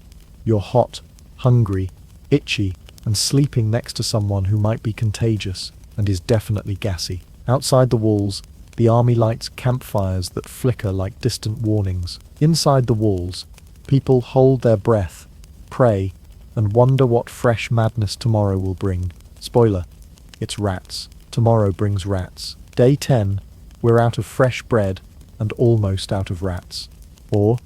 You're hot, hungry, itchy, and sleeping next to someone who might be contagious and is definitely gassy. Outside the walls, the army lights campfires that flicker like distant warnings. Inside the walls, people hold their breath, pray, and wonder what fresh madness tomorrow will bring. Spoiler, it's rats. Tomorrow brings rats. Day 10, we're out of fresh bread and almost out of rats. Or,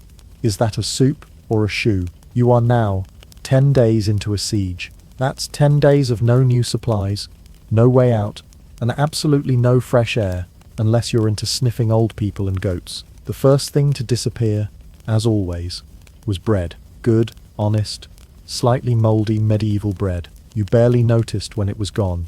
is that a soup or a shoe? You are now 10 days into a siege. That's 10 days of no new supplies, no way out, and absolutely no fresh air, unless you're into sniffing old people and goats. The first thing to disappear, as always, was bread. Good, honest, slightly mouldy medieval bread. You barely noticed when it was gone,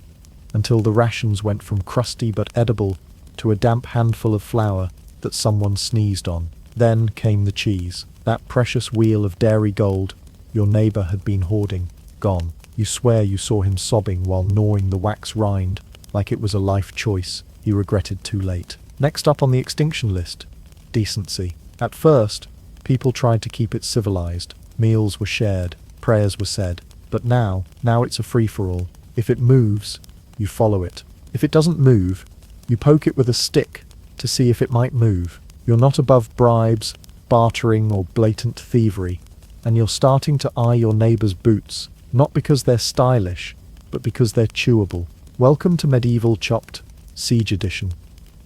until the rations went from crusty but edible to a damp handful of flour that someone sneezed on. Then came the cheese, that precious wheel of dairy gold your neighbor had been hoarding. Gone. You swear you saw him sobbing while gnawing the wax rind like it was a life choice he regretted too late. Next up on the extinction list, decency. At first, people tried to keep it civilized. Meals were shared, prayers were said. But now it's a free-for-all. If it moves, you follow it. If it doesn't move, you poke it with a stick to see if it might move. You're not above bribes, bartering, or blatant thievery, and you're starting to eye your neighbor's boots, not because they're stylish, but because they're chewable. Welcome to Medieval Chopped, Siege Edition.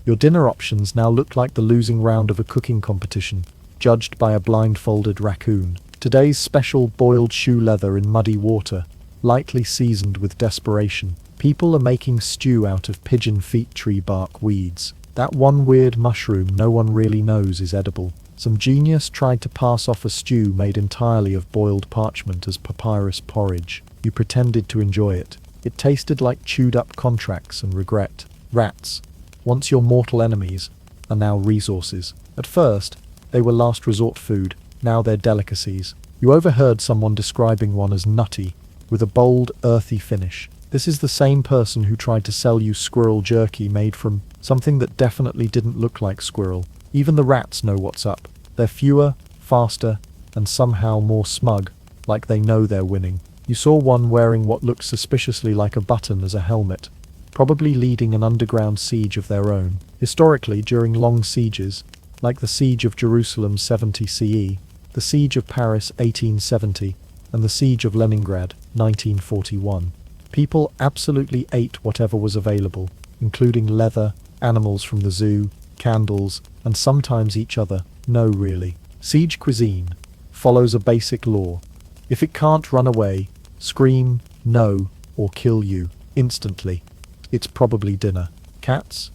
Your dinner options now look like the losing round of a cooking competition, judged by a blindfolded raccoon. Today's special boiled shoe leather in muddy water, lightly seasoned with desperation. People are making stew out of pigeon feet tree bark weeds. That one weird mushroom no one really knows is edible. Some genius tried to pass off a stew made entirely of boiled parchment as papyrus porridge. You pretended to enjoy it. It tasted like chewed up contracts and regret. Rats, once your mortal enemies, are now resources. At first, they were last resort food. Now they're delicacies. You overheard someone describing one as nutty, with a bold, earthy finish. This is the same person who tried to sell you squirrel jerky made from something that definitely didn't look like squirrel. Even the rats know what's up. They're fewer, faster, and somehow more smug, like they know they're winning. You saw one wearing what looked suspiciously like a button as a helmet, probably leading an underground siege of their own. Historically, during long sieges, like the Siege of Jerusalem 70 CE, the Siege of Paris 1870, and the Siege of Leningrad 1941, people absolutely ate whatever was available, including leather, animals from the zoo, candles, and sometimes each other. No, really. Siege cuisine follows a basic law. If it can't run away, scream, no, or kill you instantly, it's probably dinner. Cats?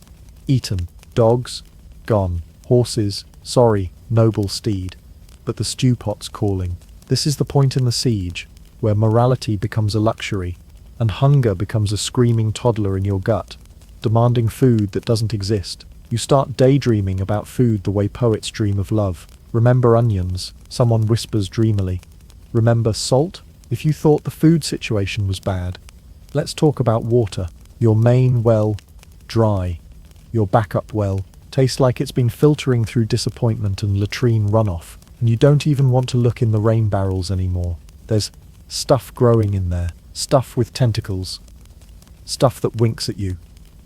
Eaten. Dogs? Gone. Horses? Sorry, noble steed. But the stew pot's calling. This is the point in the siege, where morality becomes a luxury, and hunger becomes a screaming toddler in your gut, demanding food that doesn't exist. You start daydreaming about food the way poets dream of love. Remember onions? Someone whispers dreamily. Remember salt? If you thought the food situation was bad. Let's talk about water. Your main well, dry. Your backup well tastes like it's been filtering through disappointment and latrine runoff, and you don't even want to look in the rain barrels anymore. There's stuff growing in there, stuff with tentacles, stuff that winks at you.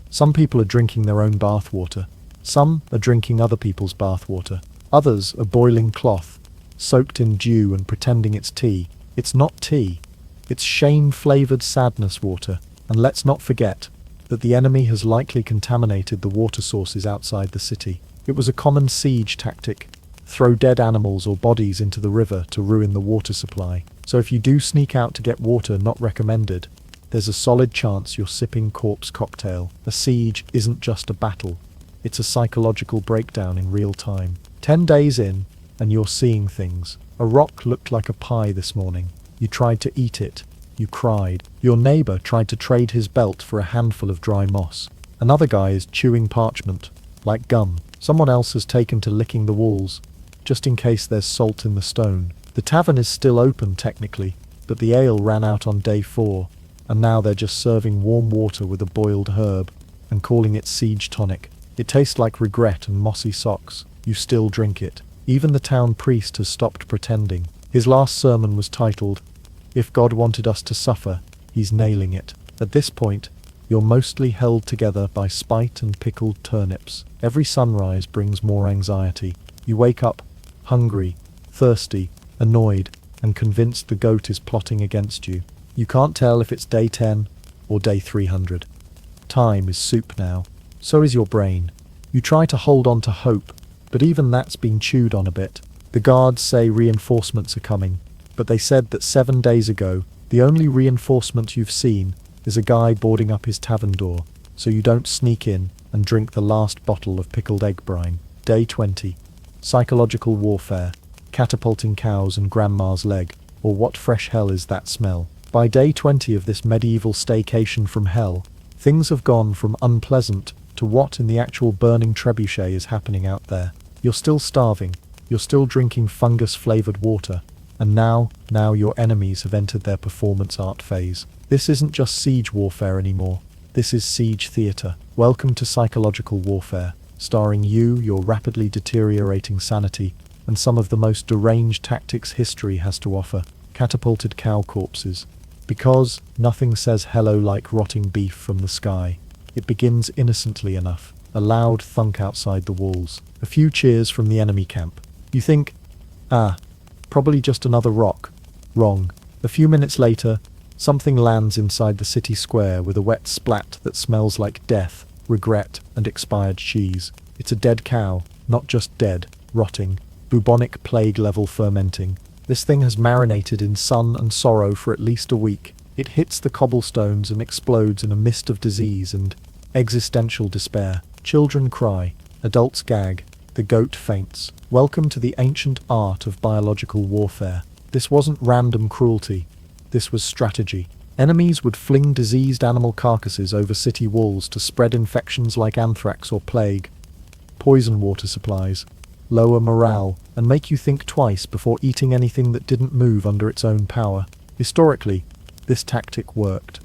Some people are drinking their own bathwater. Some are drinking other people's bathwater. Others are boiling cloth, soaked in dew and pretending it's tea. It's not tea. It's shame-flavored sadness water. And let's not forget that the enemy has likely contaminated the water sources outside the city. It was a common siege tactic. Throw dead animals or bodies into the river to ruin the water supply. So if you do sneak out to get water not recommended, there's a solid chance you're sipping corpse cocktail. A siege isn't just a battle. It's a psychological breakdown in real time. 10 days in, and you're seeing things. A rock looked like a pie this morning. You tried to eat it. You cried. Your neighbor tried to trade his belt for a handful of dry moss. Another guy is chewing parchment, like gum. Someone else has taken to licking the walls, just in case there's salt in the stone. The tavern is still open technically, but the ale ran out on day 4, and now they're just serving warm water with a boiled herb, and calling it siege tonic. It tastes like regret and mossy socks. You still drink it. Even the town priest has stopped pretending. His last sermon was titled, "If God wanted us to suffer, he's nailing it." At this point, you're mostly held together by spite and pickled turnips. Every sunrise brings more anxiety. You wake up, hungry, thirsty, annoyed, and convinced the goat is plotting against you. You can't tell if it's day 10 or day 300. Time is soup now. So is your brain. You try to hold on to hope, but even that's been chewed on a bit. The guards say reinforcements are coming, but they said that 7 days ago, the only reinforcement you've seen is a guy boarding up his tavern door, so you don't sneak in and drink the last bottle of pickled egg brine. Day 20. Psychological warfare. Catapulting cows and grandma's leg. Or what fresh hell is that smell? By day 20 of this medieval staycation from hell, things have gone from unpleasant to what in the actual burning trebuchet is happening out there. You're still starving. You're still drinking fungus-flavored water. And now your enemies have entered their performance art phase. This isn't just siege warfare anymore. This is siege theater. Welcome to psychological warfare, starring you, your rapidly deteriorating sanity, and some of the most deranged tactics history has to offer. Catapulted cow corpses. Because nothing says hello like rotting beef from the sky. It begins innocently enough. A loud thunk outside the walls. A few cheers from the enemy camp. You think, probably just another rock. Wrong. A few minutes later, something lands inside the city square with a wet splat that smells like death, regret, and expired cheese. It's a dead cow, not just dead, rotting, bubonic plague-level fermenting. This thing has marinated in sun and sorrow for at least a week. It hits the cobblestones and explodes in a mist of disease and existential despair. Children cry, adults gag, the goat faints. Welcome to the ancient art of biological warfare. This wasn't random cruelty. This was strategy. Enemies would fling diseased animal carcasses over city walls to spread infections like anthrax or plague, poison water supplies, lower morale, and make you think twice before eating anything that didn't move under its own power. Historically, this tactic worked.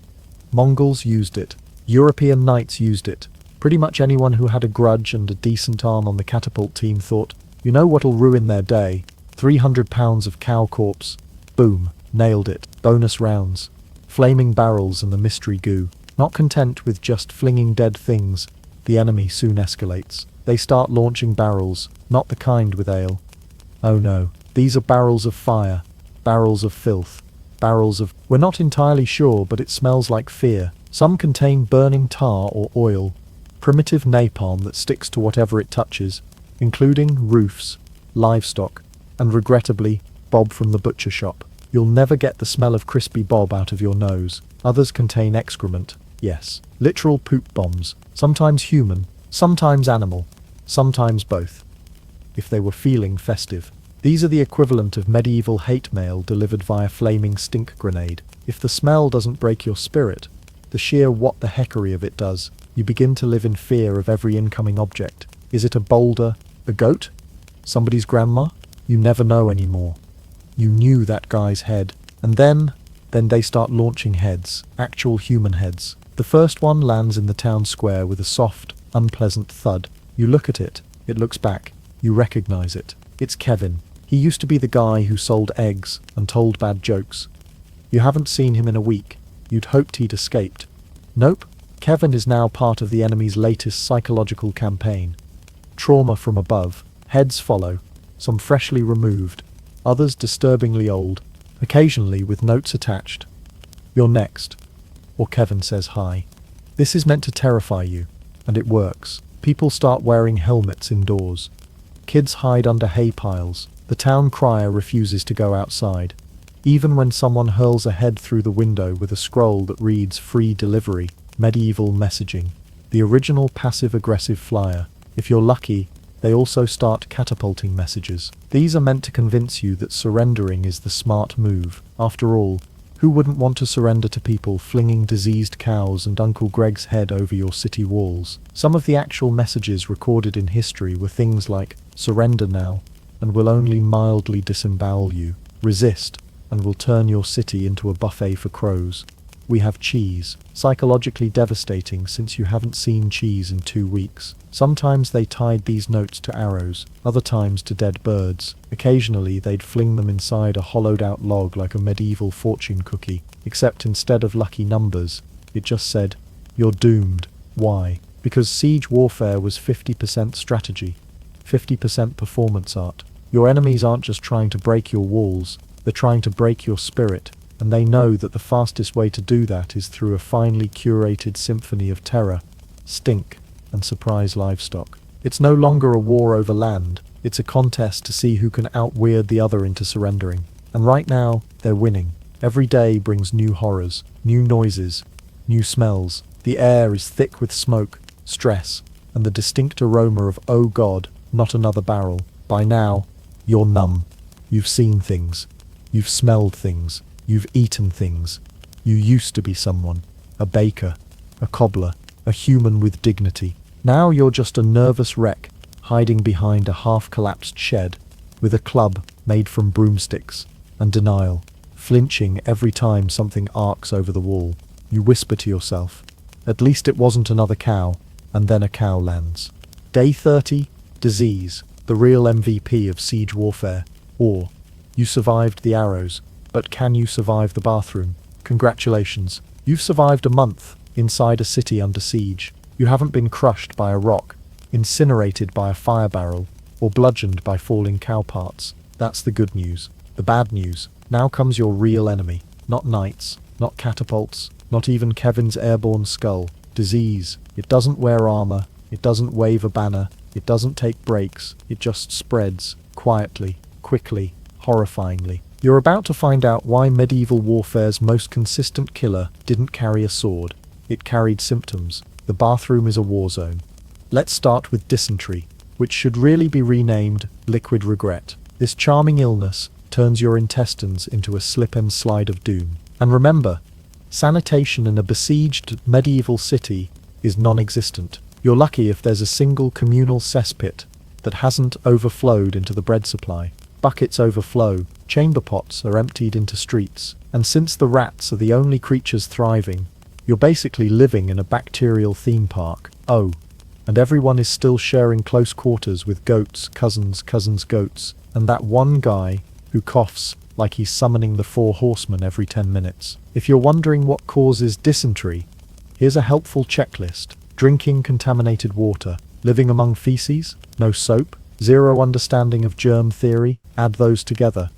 Mongols used it. European knights used it. Pretty much anyone who had a grudge and a decent arm on the catapult team thought, you know what'll ruin their day? 300 pounds of cow corpse. Boom. Nailed it. Bonus rounds. Flaming barrels and the mystery goo. Not content with just flinging dead things, the enemy soon escalates. They start launching barrels, not the kind with ale. Oh no, these are barrels of fire, barrels of filth, barrels of... We're not entirely sure, but it smells like fear. Some contain burning tar or oil, primitive napalm that sticks to whatever it touches, including roofs, livestock, and regrettably, Bob from the butcher shop. You'll never get the smell of crispy Bob out of your nose. Others contain excrement, yes, literal poop bombs, sometimes human, sometimes animal, sometimes both. If they were feeling festive. These are the equivalent of medieval hate mail delivered via flaming stink grenade. If the smell doesn't break your spirit, the sheer what the heckery of it does. You begin to live in fear of every incoming object. Is it a boulder? A goat? Somebody's grandma? You never know anymore. You knew that guy's head. And then they start launching heads. Actual human heads. The first one lands in the town square with a soft, unpleasant thud. You look at it. It looks back. You recognize it. It's Kevin. He used to be the guy who sold eggs and told bad jokes. You haven't seen him in a week. You'd hoped he'd escaped. Nope. Kevin is now part of the enemy's latest psychological campaign. Trauma from above. Heads follow. Some freshly removed. Others disturbingly old. Occasionally with notes attached. You're next. Or Kevin says hi. This is meant to terrify you. And it works. People start wearing helmets indoors. Kids hide under hay piles. The town crier refuses to go outside. Even when someone hurls a head through the window with a scroll that reads free delivery, medieval messaging. The original passive-aggressive flyer. If you're lucky, they also start catapulting messages. These are meant to convince you that surrendering is the smart move. After all, who wouldn't want to surrender to people flinging diseased cows and Uncle Greg's head over your city walls? Some of the actual messages recorded in history were things like, surrender now, and we'll only mildly disembowel you. Resist, and we'll turn your city into a buffet for crows. We have cheese. Psychologically devastating since you haven't seen cheese in 2 weeks. Sometimes they tied these notes to arrows, other times to dead birds. Occasionally they'd fling them inside a hollowed-out log like a medieval fortune cookie, except instead of lucky numbers, it just said, you're doomed. Why? Because siege warfare was 50% strategy, 50% performance art. Your enemies aren't just trying to break your walls, they're trying to break your spirit, and they know that the fastest way to do that is through a finely curated symphony of terror, stink, and surprise livestock. It's no longer a war over land, it's a contest to see who can out-weird the other into surrendering. And right now, they're winning. Every day brings new horrors, new noises, new smells. The air is thick with smoke, stress, and the distinct aroma of, oh God, not another barrel. By now, you're numb. You've seen things. You've smelled things. You've eaten things. You used to be someone. A baker. A cobbler. A human with dignity. Now you're just a nervous wreck, hiding behind a half-collapsed shed, with a club made from broomsticks, and denial, flinching every time something arcs over the wall. You whisper to yourself, at least it wasn't another cow, and then a cow lands. Day 30, disease, the real MVP of siege warfare. Or, you survived the arrows, but can you survive the bathroom? Congratulations, you've survived a month inside a city under siege. You haven't been crushed by a rock, incinerated by a fire barrel, or bludgeoned by falling cow parts. That's the good news. The bad news. Now comes your real enemy. Not knights, not catapults, not even Kevin's airborne skull. Disease. It doesn't wear armor, it doesn't wave a banner, it doesn't take breaks, it just spreads, quietly, quickly, horrifyingly. You're about to find out why medieval warfare's most consistent killer didn't carry a sword. It carried symptoms. The bathroom is a war zone. Let's start with dysentery, which should really be renamed liquid regret. This charming illness turns your intestines into a slip and slide of doom. And remember, sanitation in a besieged medieval city is non-existent. You're lucky if there's a single communal cesspit that hasn't overflowed into the bread supply. Buckets overflow, chamber pots are emptied into streets, and since the rats are the only creatures thriving, You're basically living in a bacterial theme park. Oh, and everyone is still sharing close quarters with goats, cousins, goats, and that one guy who coughs like he's summoning the 4 horsemen every 10 minutes. If you're wondering what causes dysentery, here's a helpful checklist. Drinking contaminated water, living among feces, no soap, zero understanding of germ theory, add those together,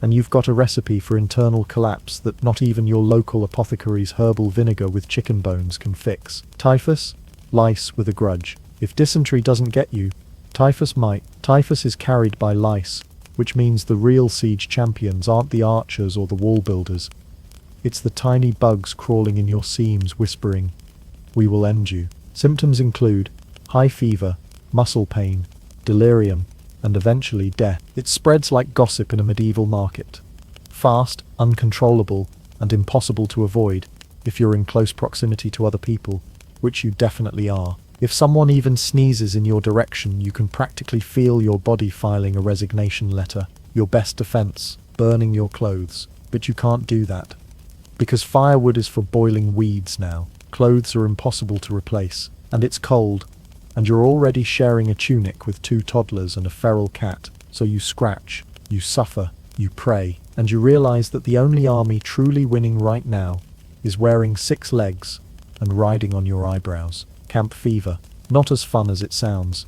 and you've got a recipe for internal collapse that not even your local apothecary's herbal vinegar with chicken bones can fix. Typhus? Lice with a grudge. If dysentery doesn't get you, typhus might. Typhus is carried by lice, which means the real siege champions aren't the archers or the wall builders. It's the tiny bugs crawling in your seams whispering, "We will end you." Symptoms include high fever, muscle pain, delirium, and eventually death. It spreads like gossip in a medieval market. Fast, uncontrollable, and impossible to avoid if you're in close proximity to other people, which you definitely are. If someone even sneezes in your direction, you can practically feel your body filing a resignation letter. Your best defense, burning your clothes. But you can't do that, because firewood is for boiling weeds now. Clothes are impossible to replace, and it's cold, and you're already sharing a tunic with 2 toddlers and a feral cat, so you scratch, you suffer, you pray, and you realize that the only army truly winning right now is wearing 6 legs and riding on your eyebrows. Camp fever. Not as fun as it sounds.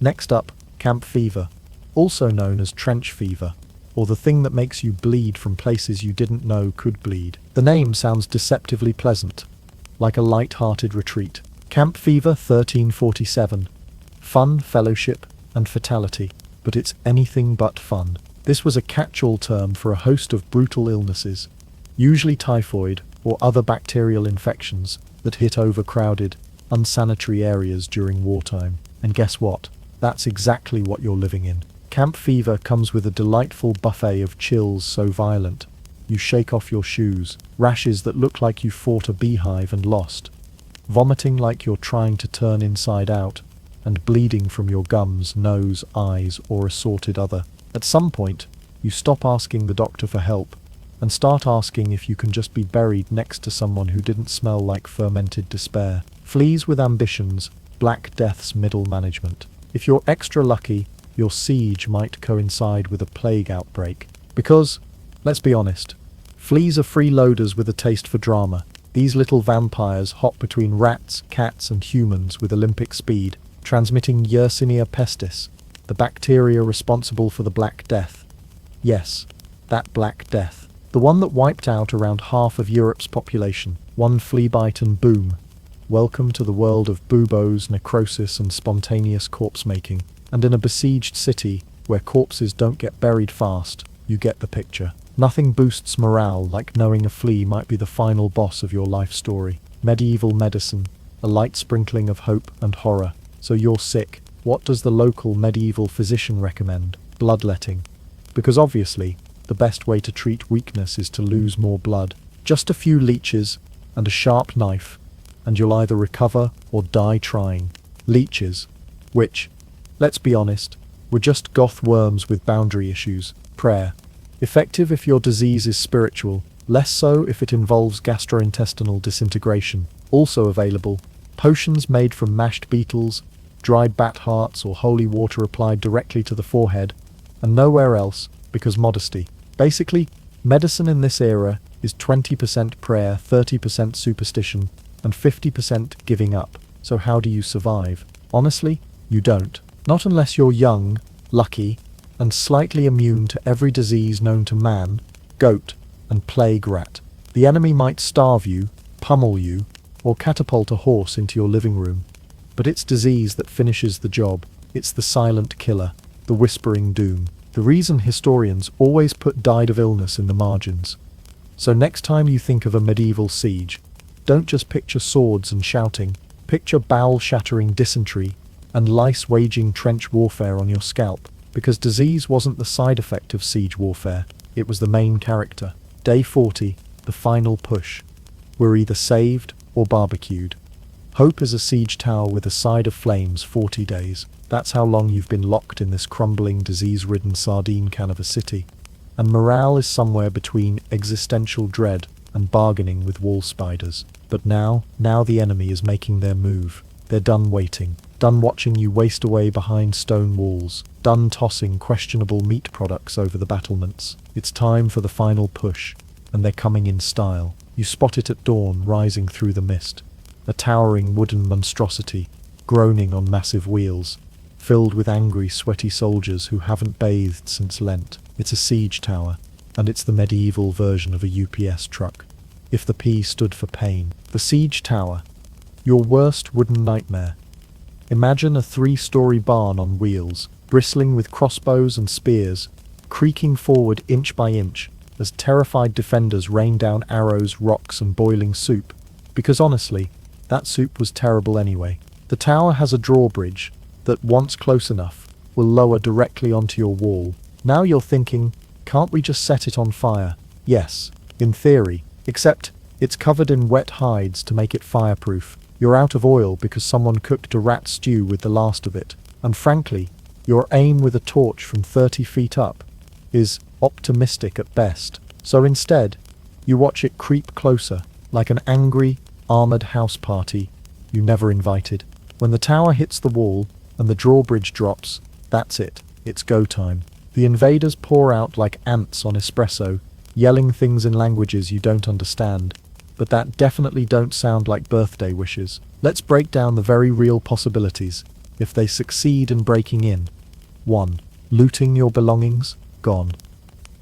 Next up, camp fever, also known as trench fever, or the thing that makes you bleed from places you didn't know could bleed. The name sounds deceptively pleasant, like a light-hearted retreat. Camp fever 1347. Fun, fellowship, and fatality. But it's anything but fun. This was a catch-all term for a host of brutal illnesses, usually typhoid or other bacterial infections that hit overcrowded, unsanitary areas during wartime. And guess what? That's exactly what you're living in. Camp fever comes with a delightful buffet of chills so violent you shake off your shoes, rashes that look like you fought a beehive and lost, vomiting like you're trying to turn inside out, and bleeding from your gums, nose, eyes, or assorted other. At some point, you stop asking the doctor for help and start asking if you can just be buried next to someone who didn't smell like fermented despair. Fleas with ambitions, Black Death's middle management. If you're extra lucky, your siege might coincide with a plague outbreak. Because, let's be honest, fleas are freeloaders with a taste for drama. These little vampires hop between rats, cats, and humans with Olympic speed, transmitting Yersinia pestis, the bacteria responsible for the Black Death. Yes, that Black Death. The one that wiped out around half of Europe's population. One flea bite and boom. Welcome to the world of buboes, necrosis, and spontaneous corpse making. And in a besieged city, where corpses don't get buried fast, you get the picture. Nothing boosts morale like knowing a flea might be the final boss of your life story. Medieval medicine, a light sprinkling of hope and horror. So you're sick. What does the local medieval physician recommend? Bloodletting. Because obviously, the best way to treat weakness is to lose more blood. Just a few leeches and a sharp knife, and you'll either recover or die trying. Leeches, which, let's be honest, were just goth worms with boundary issues. Prayer. Effective if your disease is spiritual, less so if it involves gastrointestinal disintegration. Also available, potions made from mashed beetles, dried bat hearts, or holy water applied directly to the forehead, and nowhere else, because modesty. Basically, medicine in this era is 20% prayer, 30% superstition, and 50% giving up. So how do you survive? Honestly, you don't. Not unless you're young, lucky, and slightly immune to every disease known to man, goat, and plague rat. The enemy might starve you, pummel you, or catapult a horse into your living room. But it's disease that finishes the job. It's the silent killer, the whispering doom. The reason historians always put died of illness in the margins. So next time you think of a medieval siege, don't just picture swords and shouting. Picture bowel-shattering dysentery and lice-waging trench warfare on your scalp. Because disease wasn't the side effect of siege warfare, it was the main character. Day 40, the final push. We're either saved or barbecued. Hope is a siege tower with a side of flames 40 days. That's how long you've been locked in this crumbling, disease-ridden sardine can of a city. And morale is somewhere between existential dread and bargaining with wall spiders. But now the enemy is making their move. They're done waiting, done watching you waste away behind stone walls, done tossing questionable meat products over the battlements. It's time for the final push, and they're coming in style. You spot it at dawn, rising through the mist. A towering wooden monstrosity, groaning on massive wheels, filled with angry, sweaty soldiers who haven't bathed since Lent. It's a siege tower, and it's the medieval version of a UPS truck. If the P stood for pain. The siege tower. Your worst wooden nightmare. Imagine a 3-story barn on wheels, bristling with crossbows and spears, creaking forward inch by inch, as terrified defenders rain down arrows, rocks, and boiling soup. Because honestly, that soup was terrible anyway. The tower has a drawbridge that, once close enough, will lower directly onto your wall. Now you're thinking, can't we just set it on fire? Yes, in theory, except it's covered in wet hides to make it fireproof. You're out of oil because someone cooked a rat stew with the last of it. And frankly, your aim with a torch from 30 feet up is optimistic at best. So instead, you watch it creep closer, like an angry, armored house party you never invited. When the tower hits the wall and the drawbridge drops, that's it. It's go time. The invaders pour out like ants on espresso, yelling things in languages you don't understand, but that definitely don't sound like birthday wishes. Let's break down the very real possibilities if they succeed in breaking in. 1. Looting your belongings? Gone.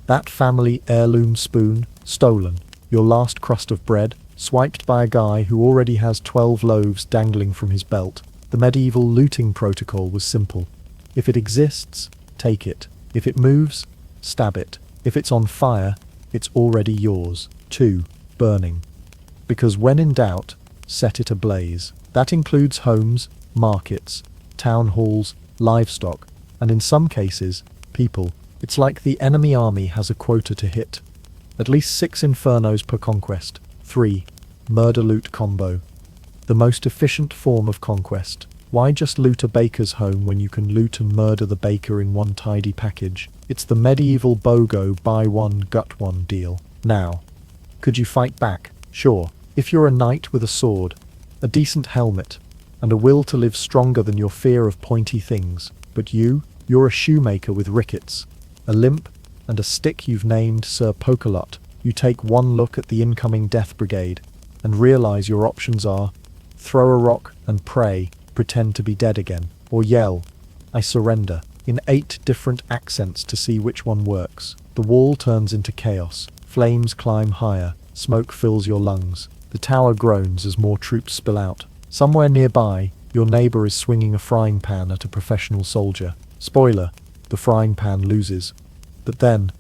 That family heirloom spoon? Stolen. Your last crust of bread? Swiped by a guy who already has 12 loaves dangling from his belt. The medieval looting protocol was simple. If it exists, take it. If it moves, stab it. If it's on fire, it's already yours. 2. Burning. Because when in doubt, set it ablaze. That includes homes, markets, town halls, livestock, and in some cases, people. It's like the enemy army has a quota to hit. At least 6 infernos per conquest. 3. Murder-loot combo. The most efficient form of conquest. Why just loot a baker's home when you can loot and murder the baker in one tidy package? It's the medieval BOGO buy one, gut one deal. Now, could you fight back? Sure. If you're a knight with a sword, a decent helmet, and a will to live stronger than your fear of pointy things. But you're a shoemaker with rickets, a limp, and a stick you've named Sir Pokelot. You take one look at the incoming death brigade, and realize your options are throw a rock and pray, pretend to be dead again, or yell, I surrender, in 8 different accents to see which one works. The wall turns into chaos, flames climb higher, smoke fills your lungs. The tower groans as more troops spill out. Somewhere nearby, your neighbor is swinging a frying pan at a professional soldier. Spoiler, the frying pan loses. But then,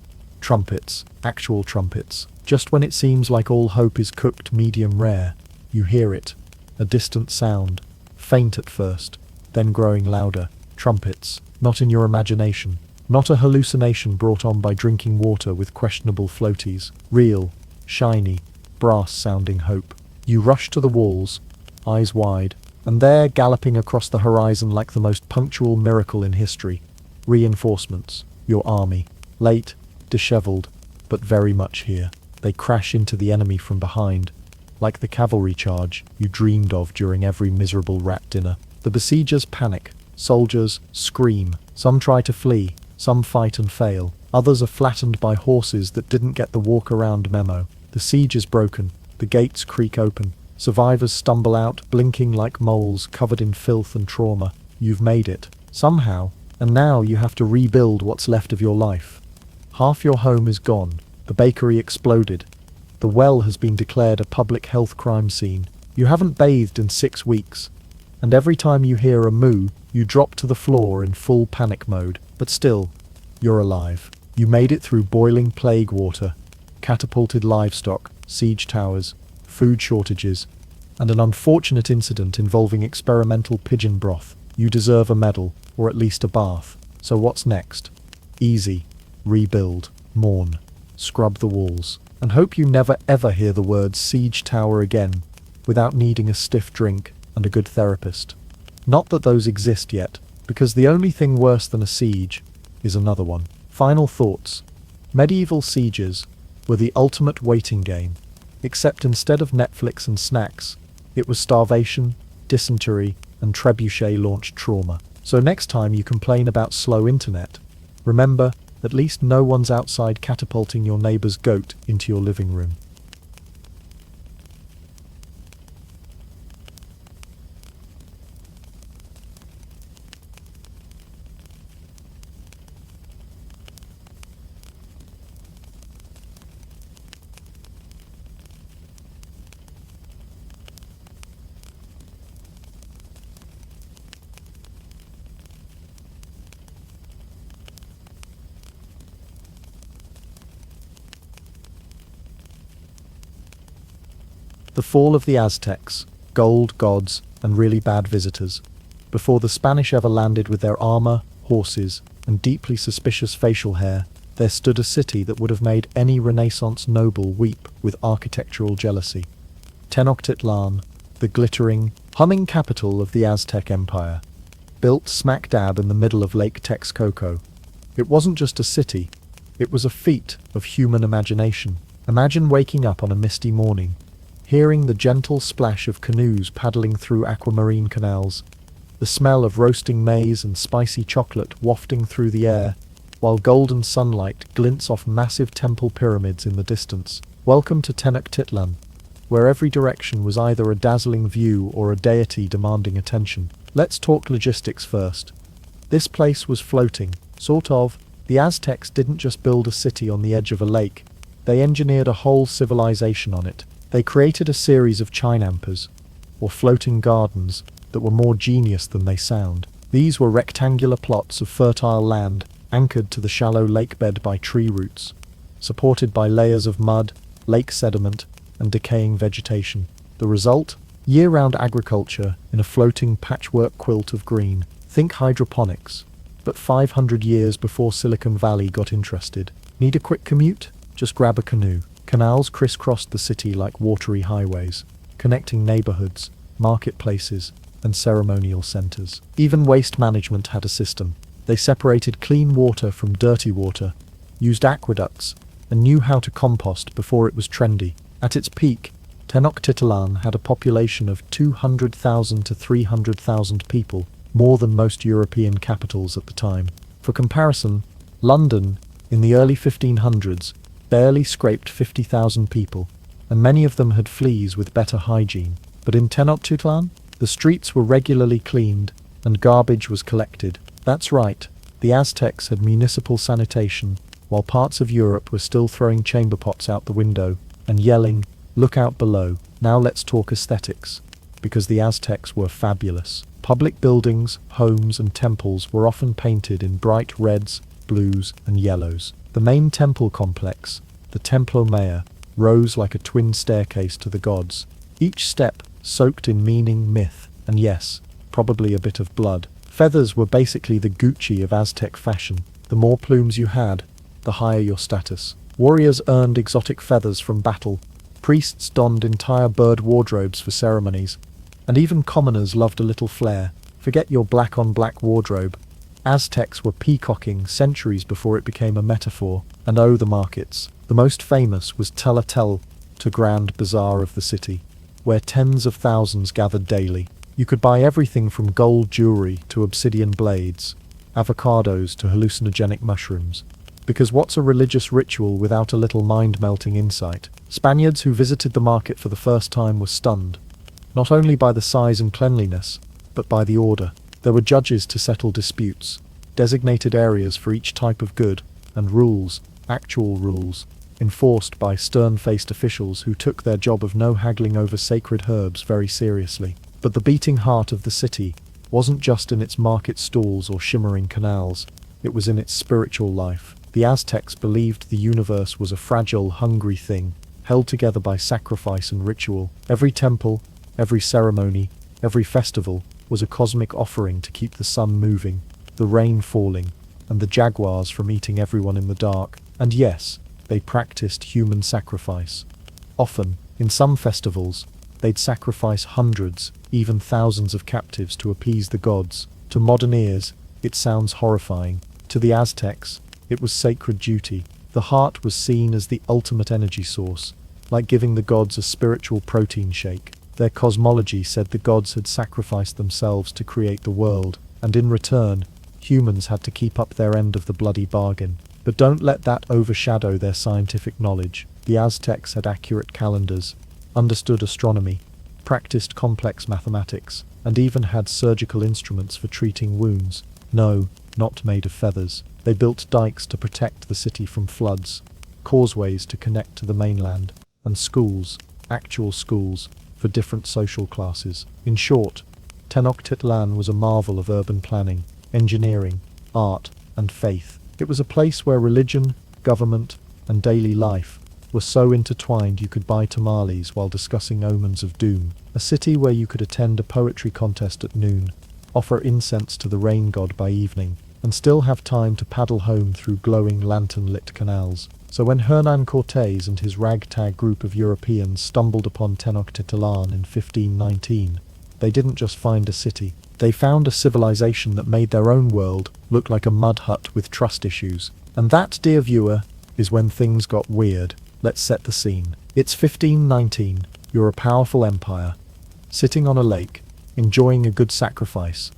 trumpets, actual trumpets. Just when it seems like all hope is cooked medium rare, you hear it. A distant sound, faint at first, then growing louder. Trumpets, not in your imagination. Not a hallucination brought on by drinking water with questionable floaties. Real, shiny, brass-sounding hope. You rush to the walls, eyes wide, and there, galloping across the horizon like the most punctual miracle in history, reinforcements, your army, late, disheveled, but very much here. They crash into the enemy from behind, like the cavalry charge you dreamed of during every miserable rat dinner. The besiegers panic, soldiers scream, some try to flee, some fight and fail, others are flattened by horses that didn't get the walk-around memo. The siege is broken, the gates creak open, survivors stumble out, blinking like moles covered in filth and trauma. You've made it, somehow, and now you have to rebuild what's left of your life. Half your home is gone, the bakery exploded, the well has been declared a public health crime scene, you haven't bathed in 6 weeks, and every time you hear a moo, you drop to the floor in full panic mode. But still, you're alive. You made it through boiling plague water, catapulted livestock, siege towers, food shortages, and an unfortunate incident involving experimental pigeon broth. You deserve a medal, or at least a bath. So what's next? Easy. Rebuild. Mourn. Scrub the walls. And hope you never ever hear the words siege tower again, without needing a stiff drink and a good therapist. Not that those exist yet, because the only thing worse than a siege is another one. Final thoughts. Medieval sieges were the ultimate waiting game. Except instead of Netflix and snacks, it was starvation, dysentery, and trebuchet-launched trauma. So next time you complain about slow internet, remember, at least no one's outside catapulting your neighbor's goat into your living room. The fall of the Aztecs, gold gods, and really bad visitors. Before the Spanish ever landed with their armor, horses, and deeply suspicious facial hair, there stood a city that would have made any Renaissance noble weep with architectural jealousy. Tenochtitlan, the glittering, humming capital of the Aztec Empire, built smack dab in the middle of Lake Texcoco. It wasn't just a city, it was a feat of human imagination. Imagine waking up on a misty morning, hearing the gentle splash of canoes paddling through aquamarine canals, the smell of roasting maize and spicy chocolate wafting through the air, while golden sunlight glints off massive temple pyramids in the distance. Welcome to Tenochtitlan, where every direction was either a dazzling view or a deity demanding attention. Let's talk logistics first. This place was floating, sort of. The Aztecs didn't just build a city on the edge of a lake, they engineered a whole civilization on it. They created a series of chinampas, or floating gardens, that were more genius than they sound. These were rectangular plots of fertile land, anchored to the shallow lakebed by tree roots, supported by layers of mud, lake sediment, and decaying vegetation. The result? Year-round agriculture in a floating patchwork quilt of green. Think hydroponics. But 500 years before Silicon Valley got interested. Need a quick commute? Just grab a canoe. Canals crisscrossed the city like watery highways, connecting neighborhoods, marketplaces, and ceremonial centers. Even waste management had a system. They separated clean water from dirty water, used aqueducts, and knew how to compost before it was trendy. At its peak, Tenochtitlan had a population of 200,000 to 300,000 people, more than most European capitals at the time. For comparison, London, in the early 1500s, barely scraped 50,000 people, and many of them had fleas with better hygiene. But in Tenochtitlan, the streets were regularly cleaned, and garbage was collected. That's right, the Aztecs had municipal sanitation, while parts of Europe were still throwing chamber pots out the window, and yelling, "Look out below." Now let's talk aesthetics, because the Aztecs were fabulous. Public buildings, homes, and temples were often painted in bright reds, blues, and yellows. The main temple complex, the Templo Mayor, rose like a twin staircase to the gods, each step soaked in meaning, myth, and yes, probably a bit of blood. Feathers were basically the Gucci of Aztec fashion. The more plumes you had, the higher your status. Warriors earned exotic feathers from battle, priests donned entire bird wardrobes for ceremonies, and even commoners loved a little flair. Forget your black-on-black wardrobe. Aztecs were peacocking centuries before it became a metaphor. And oh, the markets. The most famous was Telatel, the grand bazaar of the city, where tens of thousands gathered daily. You could buy everything from gold jewelry to obsidian blades, avocados to hallucinogenic mushrooms. Because what's a religious ritual without a little mind-melting insight? Spaniards who visited the market for the first time were stunned, not only by the size and cleanliness, but by the order. There were judges to settle disputes, designated areas for each type of good, and rules, actual rules, enforced by stern-faced officials who took their job of no haggling over sacred herbs very seriously. But the beating heart of the city wasn't just in its market stalls or shimmering canals, it was in its spiritual life. The Aztecs believed the universe was a fragile, hungry thing, held together by sacrifice and ritual. Every temple, every ceremony, every festival was a cosmic offering to keep the sun moving, the rain falling, and the jaguars from eating everyone in the dark. And yes, they practiced human sacrifice. Often, in some festivals, they'd sacrifice hundreds, even thousands of captives to appease the gods. To modern ears, it sounds horrifying. To the Aztecs, it was sacred duty. The heart was seen as the ultimate energy source, like giving the gods a spiritual protein shake. Their cosmology said the gods had sacrificed themselves to create the world, and in return, humans had to keep up their end of the bloody bargain. But don't let that overshadow their scientific knowledge. The Aztecs had accurate calendars, understood astronomy, practiced complex mathematics, and even had surgical instruments for treating wounds. No, not made of feathers. They built dikes to protect the city from floods, causeways to connect to the mainland, and schools, actual schools, for different social classes. In short, Tenochtitlan was a marvel of urban planning, engineering, art, and faith. It was a place where religion, government, and daily life were so intertwined you could buy tamales while discussing omens of doom. A city where you could attend a poetry contest at noon, offer incense to the rain god by evening, and still have time to paddle home through glowing lantern-lit canals. So when Hernan Cortés and his ragtag group of Europeans stumbled upon Tenochtitlan in 1519, they didn't just find a city. They found a civilization that made their own world look like a mud hut with trust issues. And that, dear viewer, is when things got weird. Let's set the scene. It's 1519. You're a powerful empire, sitting on a lake, enjoying a good sacrifice,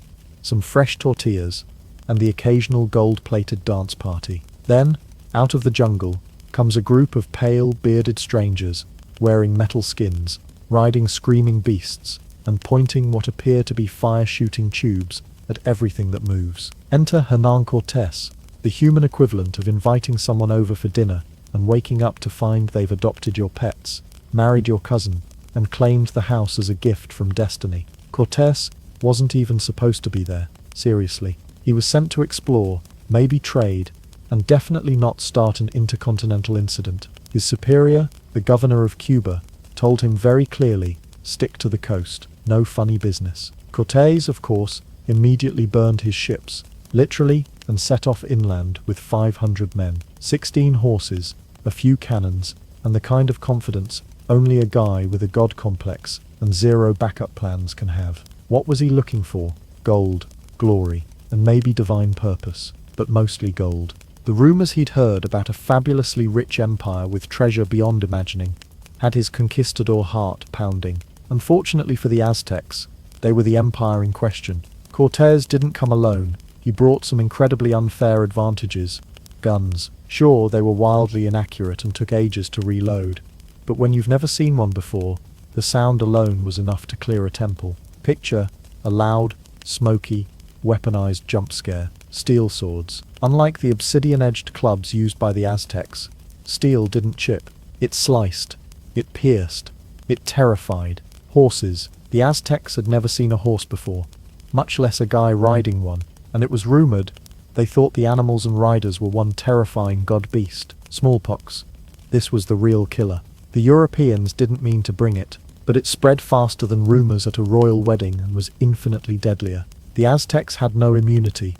some fresh tortillas, and the occasional gold-plated dance party. Then, out of the jungle, comes a group of pale, bearded strangers, wearing metal skins, riding screaming beasts, and pointing what appear to be fire-shooting tubes at everything that moves. Enter Hernan Cortés, the human equivalent of inviting someone over for dinner and waking up to find they've adopted your pets, married your cousin, and claimed the house as a gift from destiny. Cortés wasn't even supposed to be there, seriously. He was sent to explore, maybe trade, and definitely not start an intercontinental incident. His superior, the governor of Cuba, told him very clearly, stick to the coast, no funny business. Cortés, of course, immediately burned his ships, literally, and set off inland with 500 men, 16 horses, a few cannons, and the kind of confidence only a guy with a god complex and zero backup plans can have. What was he looking for? Gold, glory, and maybe divine purpose, but mostly gold. The rumors he'd heard about a fabulously rich empire with treasure beyond imagining had his conquistador heart pounding. Unfortunately for the Aztecs, they were the empire in question. Cortés didn't come alone. He brought some incredibly unfair advantages. Guns. Sure, they were wildly inaccurate and took ages to reload, but when you've never seen one before, the sound alone was enough to clear a temple. Picture a loud, smoky, weaponized jump scare. Steel swords. Unlike the obsidian-edged clubs used by the Aztecs, steel didn't chip. It sliced. It pierced. It terrified. Horses. The Aztecs had never seen a horse before, much less a guy riding one, and it was rumored they thought the animals and riders were one terrifying god-beast. Smallpox. This was the real killer. The Europeans didn't mean to bring it, but it spread faster than rumors at a royal wedding and was infinitely deadlier. The Aztecs had no immunity,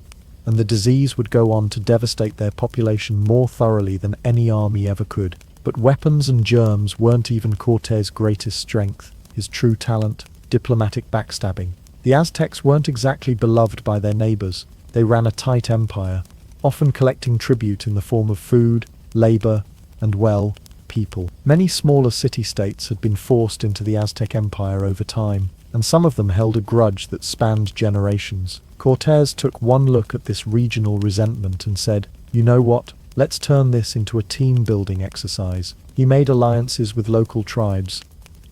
and the disease would go on to devastate their population more thoroughly than any army ever could. But weapons and germs weren't even Cortés' greatest strength, his true talent, diplomatic backstabbing. The Aztecs weren't exactly beloved by their neighbors. They ran a tight empire, often collecting tribute in the form of food, labor, and, well, people. Many smaller city-states had been forced into the Aztec Empire over time, and some of them held a grudge that spanned generations. Cortés took one look at this regional resentment and said, you know what, let's turn this into a team-building exercise. He made alliances with local tribes,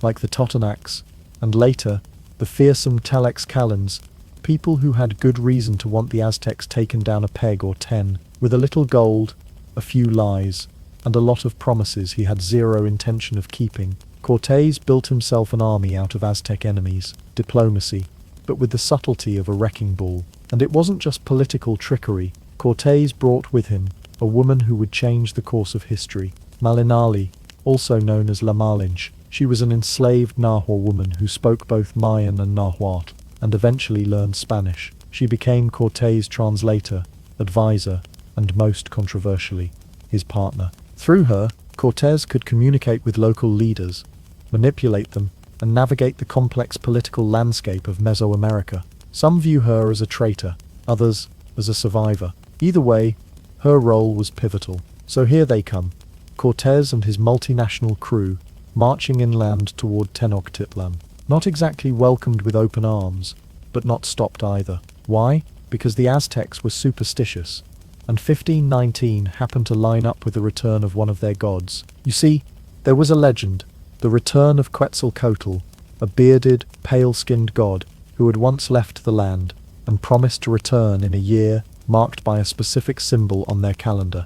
like the Totonacs, and later, the fearsome Tlaxcalans, people who had good reason to want the Aztecs taken down a peg or 10. With a little gold, a few lies, and a lot of promises he had zero intention of keeping, Cortés built himself an army out of Aztec enemies, diplomacy, but with the subtlety of a wrecking ball. And it wasn't just political trickery. Cortés brought with him a woman who would change the course of history, Malinali, also known as La Malinche. She was an enslaved Nahua woman who spoke both Mayan and Nahuatl, and eventually learned Spanish. She became Cortés' translator, advisor, and most controversially, his partner. Through her, Cortés could communicate with local leaders, manipulate them, and navigate the complex political landscape of Mesoamerica. Some view her as a traitor, others as a survivor. Either way, her role was pivotal. So here they come, Cortés and his multinational crew, marching inland toward Tenochtitlan. Not exactly welcomed with open arms, but not stopped either. Why? Because the Aztecs were superstitious, and 1519 happened to line up with the return of one of their gods. You see, there was a legend, the return of Quetzalcoatl, a bearded, pale-skinned god who had once left the land and promised to return in a year marked by a specific symbol on their calendar.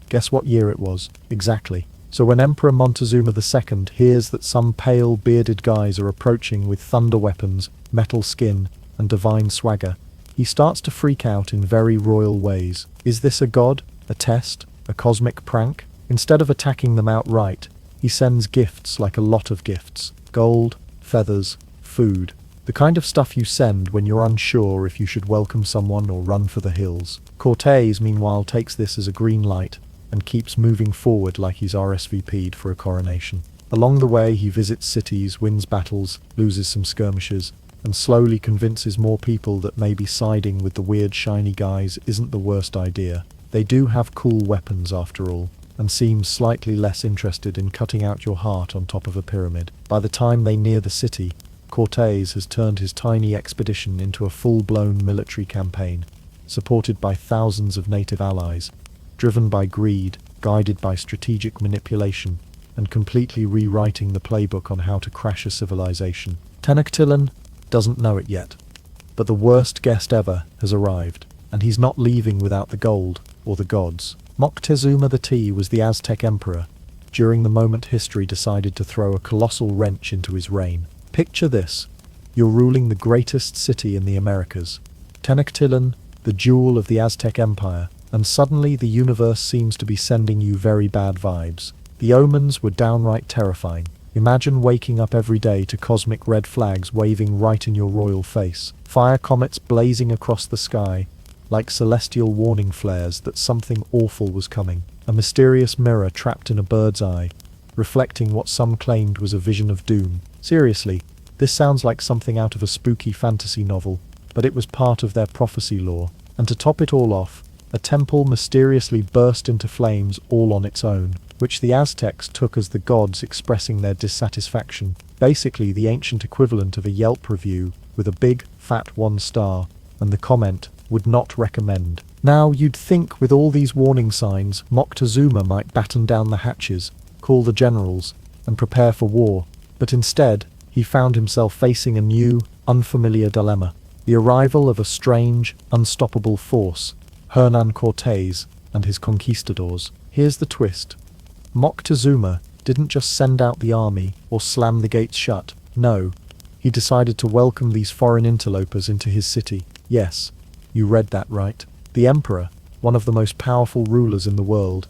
Guess what year it was? Exactly. So when Emperor Montezuma II hears that some pale, bearded guys are approaching with thunder weapons, metal skin, and divine swagger, he starts to freak out in very royal ways. Is this a god? A test? A cosmic prank? Instead of attacking them outright, he sends gifts like a lot of gifts. Gold, feathers, food. The kind of stuff you send when you're unsure if you should welcome someone or run for the hills. Cortés, meanwhile, takes this as a green light and keeps moving forward like he's RSVP'd for a coronation. Along the way, he visits cities, wins battles, loses some skirmishes, and slowly convinces more people that maybe siding with the weird shiny guys isn't the worst idea. They do have cool weapons after all, and seem slightly less interested in cutting out your heart on top of a pyramid. By the time they near the city, Cortés has turned his tiny expedition into a full-blown military campaign, supported by thousands of native allies, driven by greed, guided by strategic manipulation, and completely rewriting the playbook on how to crash a civilization. Tenochtitlan doesn't know it yet, but the worst guest ever has arrived, and he's not leaving without the gold or the gods. Moctezuma II was the Aztec emperor during the moment history decided to throw a colossal wrench into his reign. Picture this: you're ruling the greatest city in the Americas, Tenochtitlan, the jewel of the Aztec Empire, and suddenly the universe seems to be sending you very bad vibes. The omens were downright terrifying. Imagine waking up every day to cosmic red flags waving right in your royal face, fire comets blazing across the sky like celestial warning flares that something awful was coming, a mysterious mirror trapped in a bird's eye, reflecting what some claimed was a vision of doom. Seriously, this sounds like something out of a spooky fantasy novel, but it was part of their prophecy lore. And to top it all off, a temple mysteriously burst into flames all on its own, which the Aztecs took as the gods expressing their dissatisfaction. Basically the ancient equivalent of a Yelp review with a big, fat 1 star, and the comment, "Would not recommend." Now, you'd think with all these warning signs, Moctezuma might batten down the hatches, call the generals, and prepare for war, but instead, he found himself facing a new, unfamiliar dilemma. The arrival of a strange, unstoppable force, Hernán Cortés and his conquistadors. Here's the twist. Moctezuma didn't just send out the army or slam the gates shut. No, he decided to welcome these foreign interlopers into his city. Yes, you read that right. The emperor, one of the most powerful rulers in the world,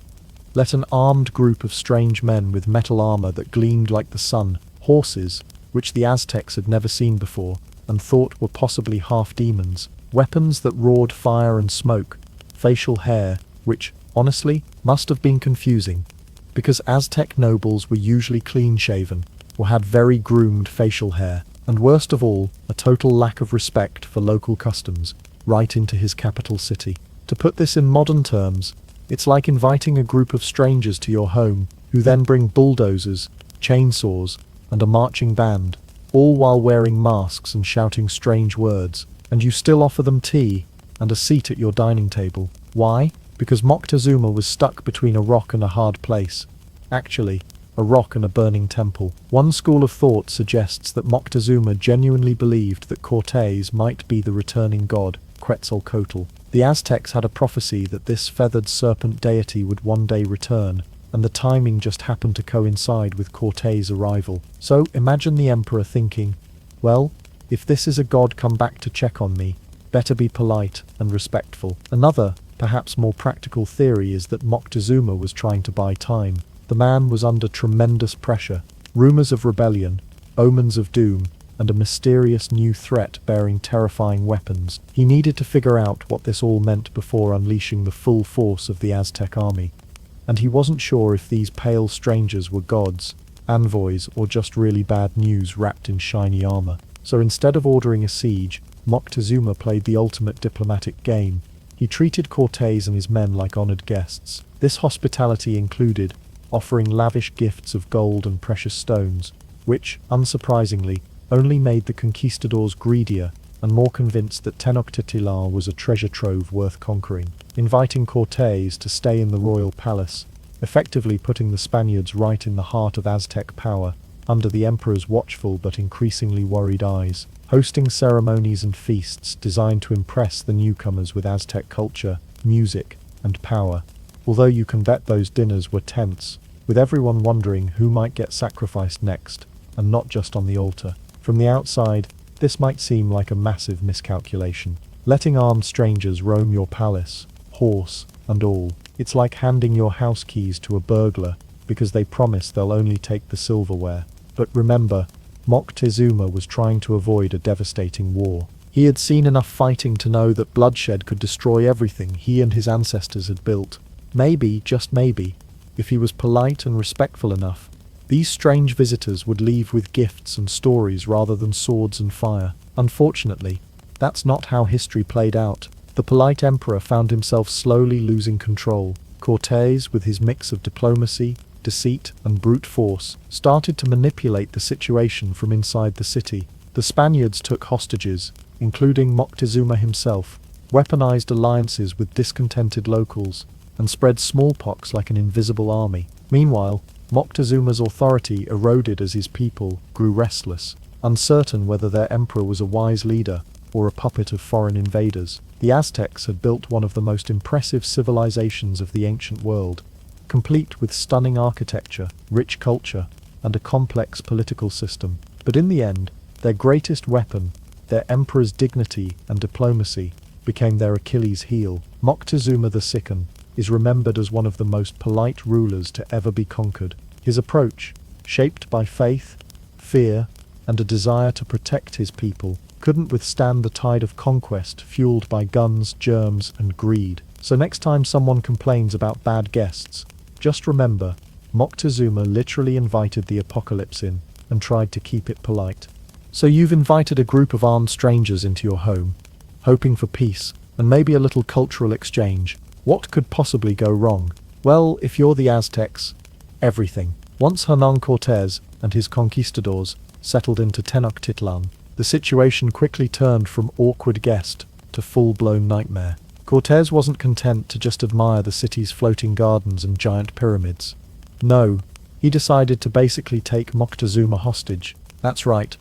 let an armed group of strange men with metal armor that gleamed like the sun, horses, which the Aztecs had never seen before and thought were possibly half demons, weapons that roared fire and smoke, facial hair, which, honestly, must have been confusing, because Aztec nobles were usually clean-shaven or had very groomed facial hair, and worst of all, a total lack of respect for local customs, right into his capital city. To put this in modern terms, it's like inviting a group of strangers to your home, who then bring bulldozers, chainsaws, and a marching band, all while wearing masks and shouting strange words, and you still offer them tea and a seat at your dining table. Why? Because Moctezuma was stuck between a rock and a hard place. Actually, a rock and a burning temple. One school of thought suggests that Moctezuma genuinely believed that Cortés might be the returning god, Quetzalcoatl. The Aztecs had a prophecy that this feathered serpent deity would one day return, and the timing just happened to coincide with Cortés' arrival. So imagine the emperor thinking, well, if this is a god come back to check on me, better be polite and respectful. Another, perhaps more practical theory is that Moctezuma was trying to buy time. The man was under tremendous pressure, rumors of rebellion, omens of doom, and a mysterious new threat bearing terrifying weapons. He needed to figure out what this all meant before unleashing the full force of the Aztec army. And he wasn't sure if these pale strangers were gods, envoys, or just really bad news wrapped in shiny armor. So instead of ordering a siege, Moctezuma played the ultimate diplomatic game. He treated Cortés and his men like honored guests. This hospitality included offering lavish gifts of gold and precious stones, which, unsurprisingly, only made the conquistadors greedier and more convinced that Tenochtitlan was a treasure trove worth conquering, inviting Cortés to stay in the royal palace, effectively putting the Spaniards right in the heart of Aztec power, under the emperor's watchful but increasingly worried eyes, hosting ceremonies and feasts designed to impress the newcomers with Aztec culture, music, and power. Although you can bet those dinners were tense, with everyone wondering who might get sacrificed next, and not just on the altar. From the outside, this might seem like a massive miscalculation. Letting armed strangers roam your palace, horse and all. It's like handing your house keys to a burglar because they promise they'll only take the silverware. But remember, Moctezuma was trying to avoid a devastating war. He had seen enough fighting to know that bloodshed could destroy everything he and his ancestors had built. Maybe, just maybe, if he was polite and respectful enough, these strange visitors would leave with gifts and stories rather than swords and fire. Unfortunately, that's not how history played out. The polite emperor found himself slowly losing control. Cortés, with his mix of diplomacy, deceit, and brute force, started to manipulate the situation from inside the city. The Spaniards took hostages, including Moctezuma himself, weaponized alliances with discontented locals, and spread smallpox like an invisible army. Meanwhile, Moctezuma's authority eroded as his people grew restless, uncertain whether their emperor was a wise leader or a puppet of foreign invaders. The Aztecs had built one of the most impressive civilizations of the ancient world, complete with stunning architecture, rich culture, and a complex political system. But in the end, their greatest weapon, their emperor's dignity and diplomacy, became their Achilles' heel. Moctezuma II is remembered as one of the most polite rulers to ever be conquered. His approach, shaped by faith, fear, and a desire to protect his people, couldn't withstand the tide of conquest fueled by guns, germs, and greed. So next time someone complains about bad guests, just remember, Moctezuma literally invited the apocalypse in and tried to keep it polite. So you've invited a group of armed strangers into your home, hoping for peace and maybe a little cultural exchange. What could possibly go wrong? Well, if you're the Aztecs, everything. Once Hernán Cortés and his conquistadors settled into Tenochtitlan, the situation quickly turned from awkward guest to full-blown nightmare. Cortés wasn't content to just admire the city's floating gardens and giant pyramids. No, he decided to basically take Moctezuma hostage. That's right.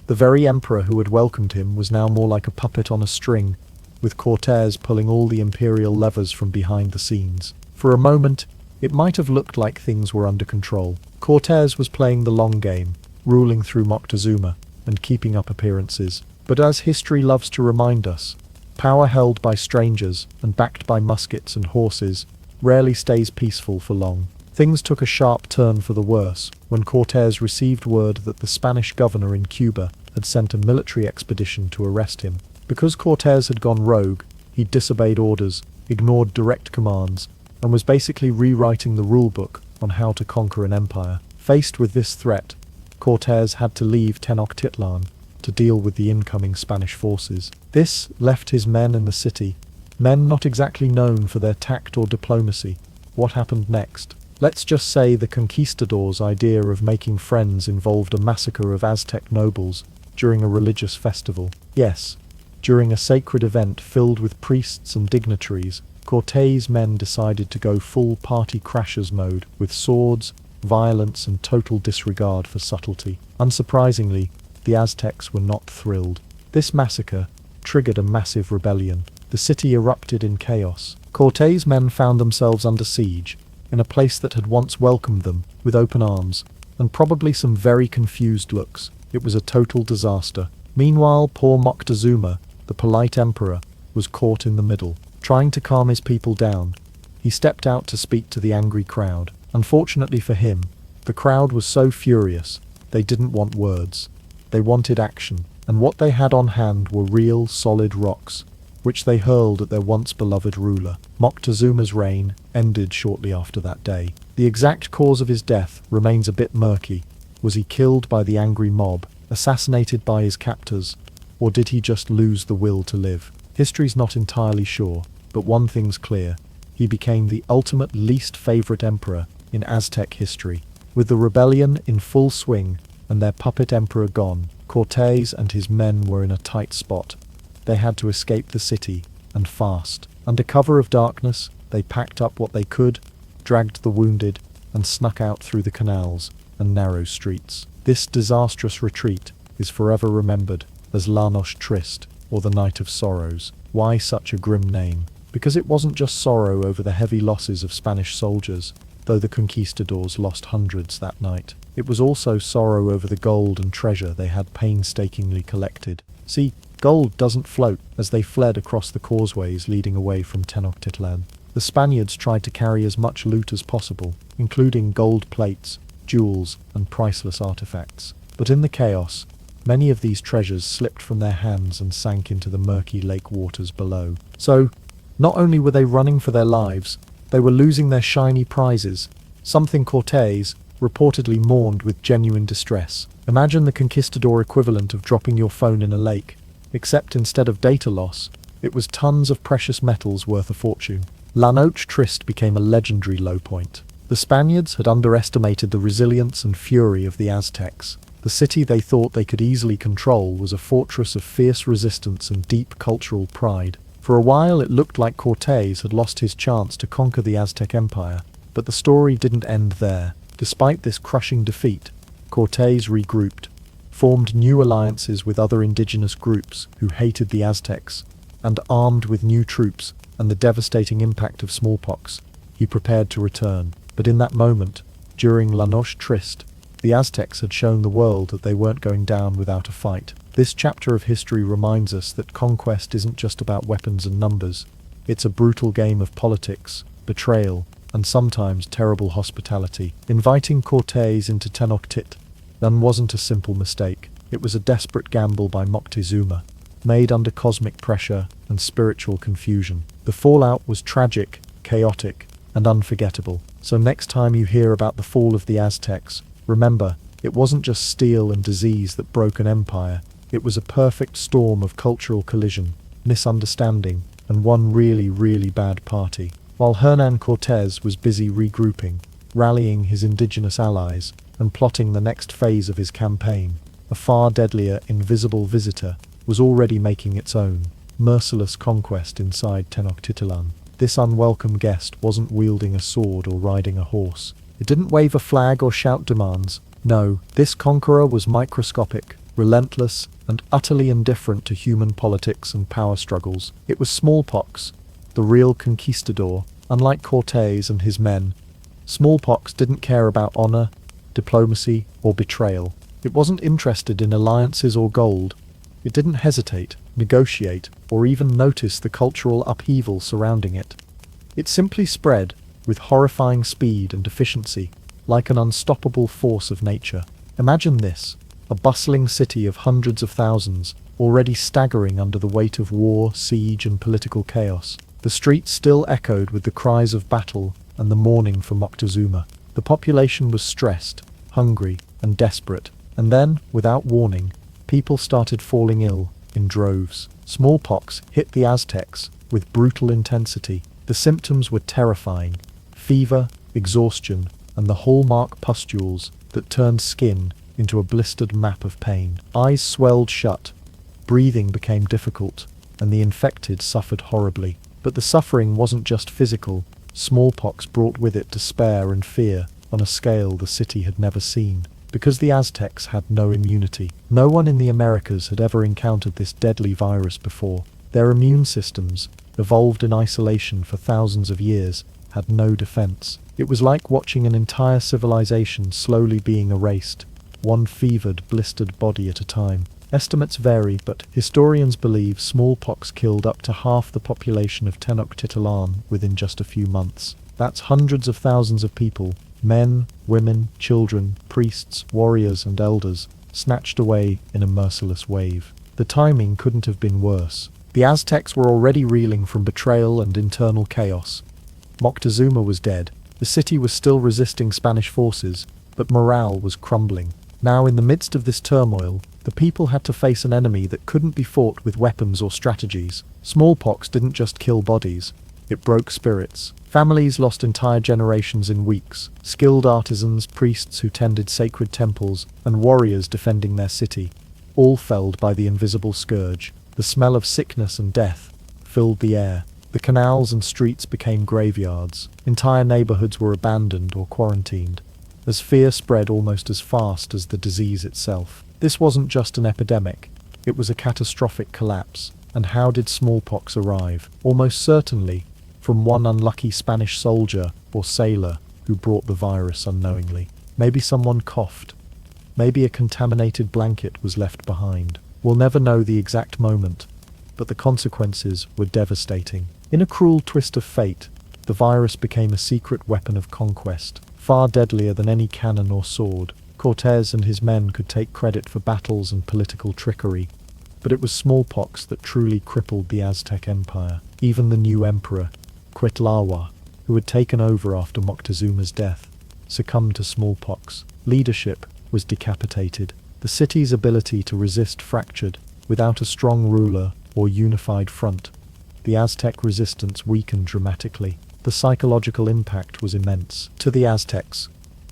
The very emperor who had welcomed him was now more like a puppet on a string, with Cortés pulling all the imperial levers from behind the scenes. For a moment, it might have looked like things were under control. Cortés was playing the long game, ruling through Moctezuma and keeping up appearances. But as history loves to remind us, power held by strangers and backed by muskets and horses rarely stays peaceful for long. Things took a sharp turn for the worse when Cortés received word that the Spanish governor in Cuba had sent a military expedition to arrest him. Because Cortés had gone rogue, he disobeyed orders, ignored direct commands, and was basically rewriting the rulebook on how to conquer an empire. Faced with this threat, Cortés had to leave Tenochtitlan to deal with the incoming Spanish forces. This left his men in the city, men not exactly known for their tact or diplomacy. What happened next? Let's just say the conquistadors' idea of making friends involved a massacre of Aztec nobles during a religious festival. Yes, during a sacred event filled with priests and dignitaries, Cortés' men decided to go full party crashers mode with swords, violence, and total disregard for subtlety. Unsurprisingly, the Aztecs were not thrilled. This massacre triggered a massive rebellion. The city erupted in chaos. Cortés' men found themselves under siege, in a place that had once welcomed them with open arms, and probably some very confused looks. It was a total disaster. Meanwhile, poor Moctezuma, the polite emperor, was caught in the middle. Trying to calm his people down, he stepped out to speak to the angry crowd. Unfortunately for him, the crowd was so furious, they didn't want words. They wanted action, and what they had on hand were real, solid rocks, which they hurled at their once-beloved ruler. Moctezuma's reign ended shortly after that day. The exact cause of his death remains a bit murky. Was he killed by the angry mob, assassinated by his captors, or did he just lose the will to live? History's not entirely sure, but one thing's clear. He became the ultimate least favorite emperor in Aztec history. With the rebellion in full swing and their puppet emperor gone, Cortés and his men were in a tight spot. They had to escape the city, and fast. Under cover of darkness, they packed up what they could, dragged the wounded, and snuck out through the canals and narrow streets. This disastrous retreat is forever remembered as La Noche Triste, or the Night of Sorrows. Why such a grim name? Because it wasn't just sorrow over the heavy losses of Spanish soldiers, though the conquistadors lost hundreds that night. It was also sorrow over the gold and treasure they had painstakingly collected. See, gold doesn't float as they fled across the causeways leading away from Tenochtitlan. The Spaniards tried to carry as much loot as possible, including gold plates, jewels, and priceless artifacts. But in the chaos, many of these treasures slipped from their hands and sank into the murky lake waters below. So, not only were they running for their lives, they were losing their shiny prizes, something Cortés reportedly mourned with genuine distress. Imagine the conquistador equivalent of dropping your phone in a lake, except instead of data loss, it was tons of precious metals worth a fortune. La Noche Triste became a legendary low point. The Spaniards had underestimated the resilience and fury of the Aztecs. The city they thought they could easily control was a fortress of fierce resistance and deep cultural pride. For a while it looked like Cortés had lost his chance to conquer the Aztec Empire, but the story didn't end there. Despite this crushing defeat, Cortés regrouped, formed new alliances with other indigenous groups who hated the Aztecs, and armed with new troops and the devastating impact of smallpox, he prepared to return. But in that moment, during La Noche Triste, the Aztecs had shown the world that they weren't going down without a fight. This chapter of history reminds us that conquest isn't just about weapons and numbers. It's a brutal game of politics, betrayal, and sometimes terrible hospitality. Inviting Cortés into Tenochtitlan wasn't a simple mistake. It was a desperate gamble by Moctezuma, made under cosmic pressure and spiritual confusion. The fallout was tragic, chaotic, and unforgettable. So next time you hear about the fall of the Aztecs, remember, it wasn't just steel and disease that broke an empire. It was a perfect storm of cultural collision, misunderstanding, and one really, really bad party. While Hernán Cortés was busy regrouping, rallying his indigenous allies, and plotting the next phase of his campaign, a far deadlier invisible visitor was already making its own merciless conquest inside Tenochtitlan. This unwelcome guest wasn't wielding a sword or riding a horse. It didn't wave a flag or shout demands. No, this conqueror was microscopic, relentless, and utterly indifferent to human politics and power struggles. It was smallpox, the real conquistador. Unlike Cortés and his men, smallpox didn't care about honor, diplomacy, or betrayal. It wasn't interested in alliances or gold. It didn't hesitate, negotiate, or even notice the cultural upheaval surrounding it. It simply spread, with horrifying speed and efficiency, like an unstoppable force of nature. Imagine this, a bustling city of hundreds of thousands, already staggering under the weight of war, siege, and political chaos. The streets still echoed with the cries of battle and the mourning for Moctezuma. The population was stressed, hungry, and desperate. And then, without warning, people started falling ill in droves. Smallpox hit the Aztecs with brutal intensity. The symptoms were terrifying: fever, exhaustion, and the hallmark pustules that turned skin into a blistered map of pain. Eyes swelled shut, breathing became difficult, and the infected suffered horribly. But the suffering wasn't just physical. Smallpox brought with it despair and fear on a scale the city had never seen. Because the Aztecs had no immunity. No one in the Americas had ever encountered this deadly virus before. Their immune systems, evolved in isolation for thousands of years, had no defense. It was like watching an entire civilization slowly being erased, one fevered, blistered body at a time. Estimates vary, but historians believe smallpox killed up to half the population of Tenochtitlan within just a few months. That's hundreds of thousands of people, men, women, children, priests, warriors, and elders, snatched away in a merciless wave. The timing couldn't have been worse. The Aztecs were already reeling from betrayal and internal chaos. Moctezuma was dead. The city was still resisting Spanish forces, but morale was crumbling. Now, in the midst of this turmoil, the people had to face an enemy that couldn't be fought with weapons or strategies. Smallpox didn't just kill bodies. It broke spirits, Families lost entire generations in weeks. Skilled artisans, priests who tended sacred temples, and warriors defending their city, all felled by the invisible scourge. The smell of sickness and death filled the air. The canals and streets became graveyards. Entire neighborhoods were abandoned or quarantined, as fear spread almost as fast as the disease itself. This wasn't just an epidemic, it was a catastrophic collapse. And how did smallpox arrive? Almost certainly from one unlucky Spanish soldier or sailor who brought the virus unknowingly. Maybe someone coughed. Maybe a contaminated blanket was left behind. We'll never know the exact moment, but the consequences were devastating. In a cruel twist of fate, the virus became a secret weapon of conquest, far deadlier than any cannon or sword. Cortés and his men could take credit for battles and political trickery, but it was smallpox that truly crippled the Aztec Empire. Even the new emperor, Cuitlahuac, who had taken over after Moctezuma's death, succumbed to smallpox. Leadership was decapitated. The city's ability to resist fractured. Without a strong ruler or unified front, the Aztec resistance weakened dramatically. The psychological impact was immense. To the Aztecs,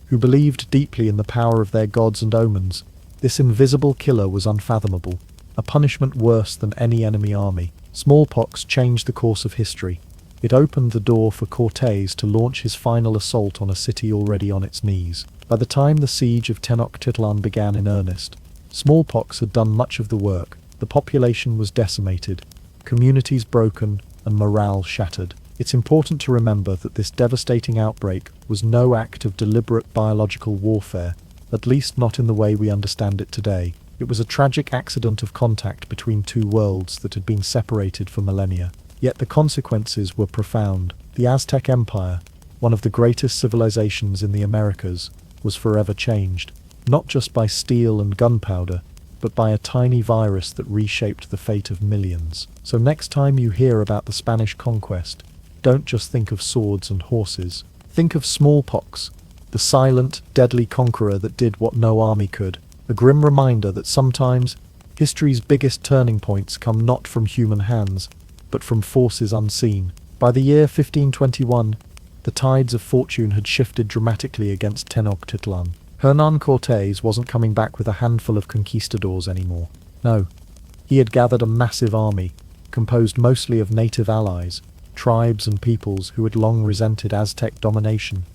who believed deeply in the power of their gods and omens, this invisible killer was unfathomable, a punishment worse than any enemy army. Smallpox changed the course of history. It opened the door for Cortés to launch his final assault on a city already on its knees. By the time the siege of Tenochtitlan began in earnest, smallpox had done much of the work. The population was decimated, communities broken, and morale shattered. It's important to remember that this devastating outbreak was no act of deliberate biological warfare, at least not in the way we understand it today. It was a tragic accident of contact between two worlds that had been separated for millennia. Yet the consequences were profound. The Aztec Empire, one of the greatest civilizations in the Americas, was forever changed, not just by steel and gunpowder, but by a tiny virus that reshaped the fate of millions. So next time you hear about the Spanish conquest, don't just think of swords and horses. Think of smallpox, the silent, deadly conqueror that did what no army could. A grim reminder that sometimes history's biggest turning points come not from human hands, but from forces unseen. By the year 1521, the tides of fortune had shifted dramatically against Tenochtitlan. Hernán Cortés wasn't coming back with a handful of conquistadors anymore. No, he had gathered a massive army, composed mostly of native allies, tribes and peoples who had long resented Aztec domination,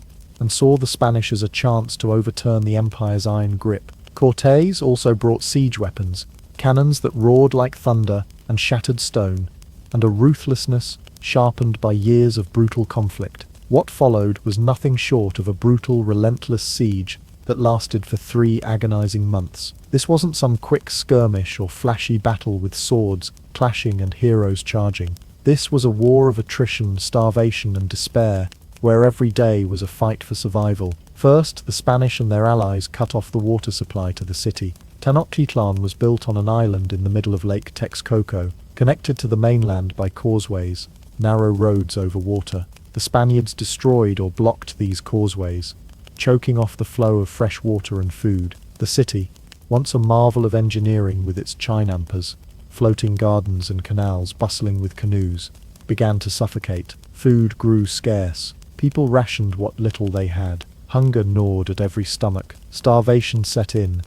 and saw the Spanish as a chance to overturn the empire's iron grip. Cortés also brought siege weapons, cannons that roared like thunder and shattered stone, and a ruthlessness sharpened by years of brutal conflict. What followed was nothing short of a brutal, relentless siege that lasted for 3 agonizing months. This wasn't some quick skirmish or flashy battle with swords clashing and heroes charging. This was a war of attrition, starvation, and despair, where every day was a fight for survival. First, the Spanish and their allies cut off the water supply to the city. Tenochtitlan was built on an island in the middle of Lake Texcoco, connected to the mainland by causeways, narrow roads over water. The Spaniards destroyed or blocked these causeways, choking off the flow of fresh water and food. The city, once a marvel of engineering with its chinampas, floating gardens and canals bustling with canoes, began to suffocate. Food grew scarce. People rationed what little they had. Hunger gnawed at every stomach. Starvation set in,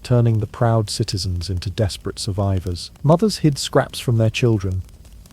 turning the proud citizens into desperate survivors. Mothers hid scraps from their children.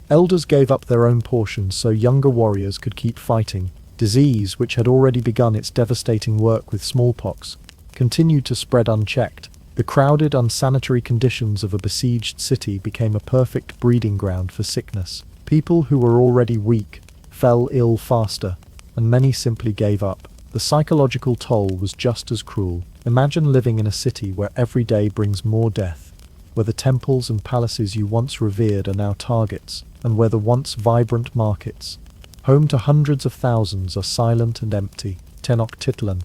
Elders gave up their own portions so younger warriors could keep fighting. Disease, which had already begun its devastating work with smallpox, continued to spread unchecked. The crowded, unsanitary conditions of a besieged city became a perfect breeding ground for sickness. People who were already weak fell ill faster, and many simply gave up. The psychological toll was just as cruel. Imagine living in a city where every day brings more death, where the temples and palaces you once revered are now targets, and where the once vibrant markets, home to hundreds of thousands, are silent and empty. Tenochtitlan,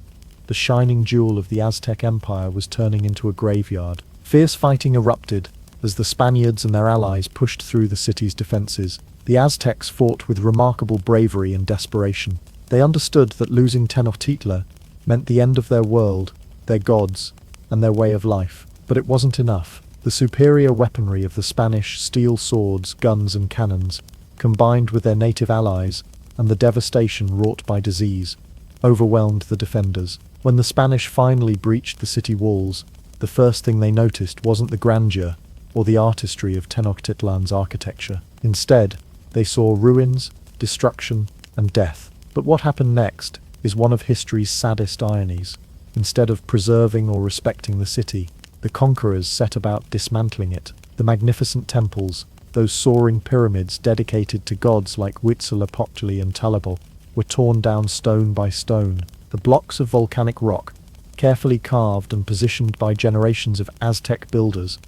the shining jewel of the Aztec Empire, was turning into a graveyard. Fierce fighting erupted as the Spaniards and their allies pushed through the city's defenses. The Aztecs fought with remarkable bravery and desperation. They understood that losing Tenochtitlan meant the end of their world, their gods, and their way of life. But it wasn't enough. The superior weaponry of the Spanish, steel swords, guns, and cannons, combined with their native allies, and the devastation wrought by disease overwhelmed the defenders. When the Spanish finally breached the city walls, the first thing they noticed wasn't the grandeur or the artistry of Tenochtitlan's architecture. Instead, they saw ruins, destruction, and death. But what happened next is one of history's saddest ironies. Instead of preserving or respecting the city, the conquerors set about dismantling it. The magnificent temples, those soaring pyramids dedicated to gods like Huitzilopochtli and Tlaloc, were torn down stone by stone. The blocks of volcanic rock, carefully carved and positioned by generations of Aztec builders,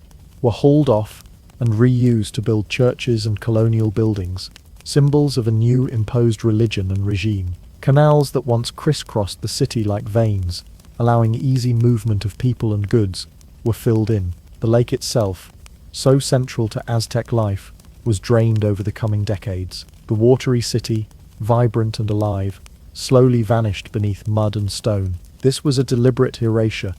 were hauled off and reused to build churches and colonial buildings, symbols of a new imposed religion and regime. Canals that once crisscrossed the city like veins, allowing easy movement of people and goods, were filled in. The lake itself, so central to Aztec life, was drained over the coming decades. The watery city, vibrant and alive, slowly vanished beneath mud and stone. This was a deliberate erasure,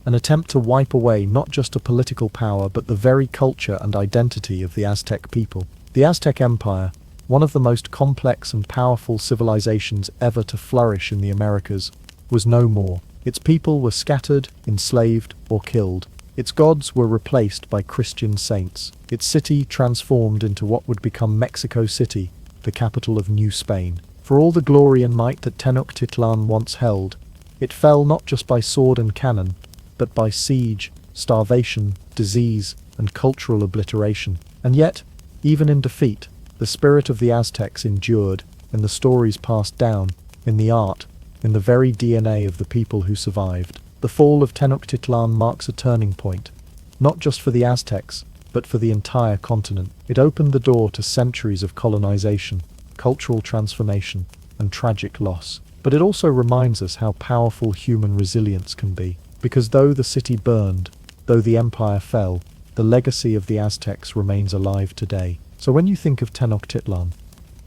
an attempt to wipe away not just a political power but the very culture and identity of the Aztec people. The Aztec Empire, one of the most complex and powerful civilizations ever to flourish in the Americas, was no more. Its people were scattered, enslaved, or killed. Its gods were replaced by Christian saints. Its city transformed into what would become Mexico City, the capital of New Spain. For all the glory and might that Tenochtitlan once held, it fell not just by sword and cannon, but by siege, starvation, disease, and cultural obliteration. And yet, even in defeat, the spirit of the Aztecs endured, in the stories passed down, in the art, in the very DNA of the people who survived. The fall of Tenochtitlan marks a turning point, not just for the Aztecs, but for the entire continent. It opened the door to centuries of colonization, cultural transformation, and tragic loss. But it also reminds us how powerful human resilience can be, because though the city burned, though the empire fell, the legacy of the Aztecs remains alive today. So when you think of Tenochtitlan,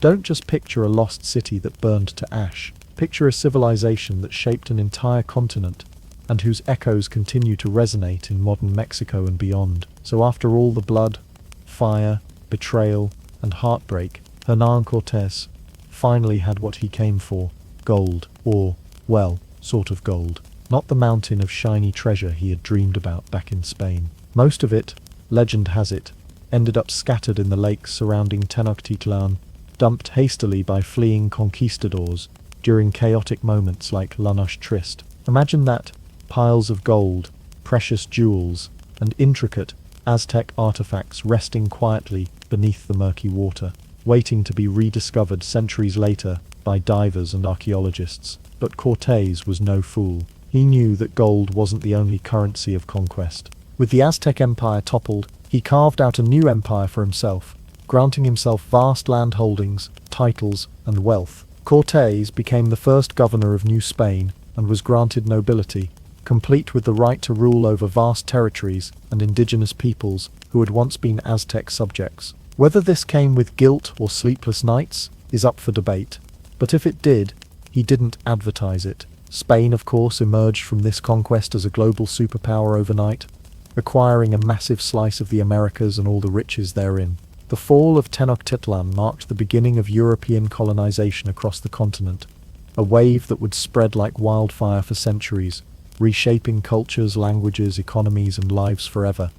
don't just picture a lost city that burned to ash. Picture a civilization that shaped an entire continent, and whose echoes continue to resonate in modern Mexico and beyond. So after all the blood, fire, betrayal, and heartbreak, Hernán Cortés finally had what he came for: gold, or, well, sort of gold. Not the mountain of shiny treasure he had dreamed about back in Spain. Most of it, legend has it, ended up scattered in the lakes surrounding Tenochtitlan, dumped hastily by fleeing conquistadors during chaotic moments like La Noche Triste. Imagine that: piles of gold, precious jewels, and intricate Aztec artifacts resting quietly beneath the murky water, waiting to be rediscovered centuries later by divers and archaeologists. But Cortés was no fool. He knew that gold wasn't the only currency of conquest. With the Aztec Empire toppled, he carved out a new empire for himself, granting himself vast land holdings, titles, and wealth. Cortés became the first governor of New Spain and was granted nobility, complete with the right to rule over vast territories and indigenous peoples who had once been Aztec subjects. Whether this came with guilt or sleepless nights is up for debate, but if it did, he didn't advertise it. Spain, of course, emerged from this conquest as a global superpower overnight, acquiring a massive slice of the Americas and all the riches therein. The fall of Tenochtitlan marked the beginning of European colonization across the continent, a wave that would spread like wildfire for centuries, reshaping cultures, languages, economies, and lives forever.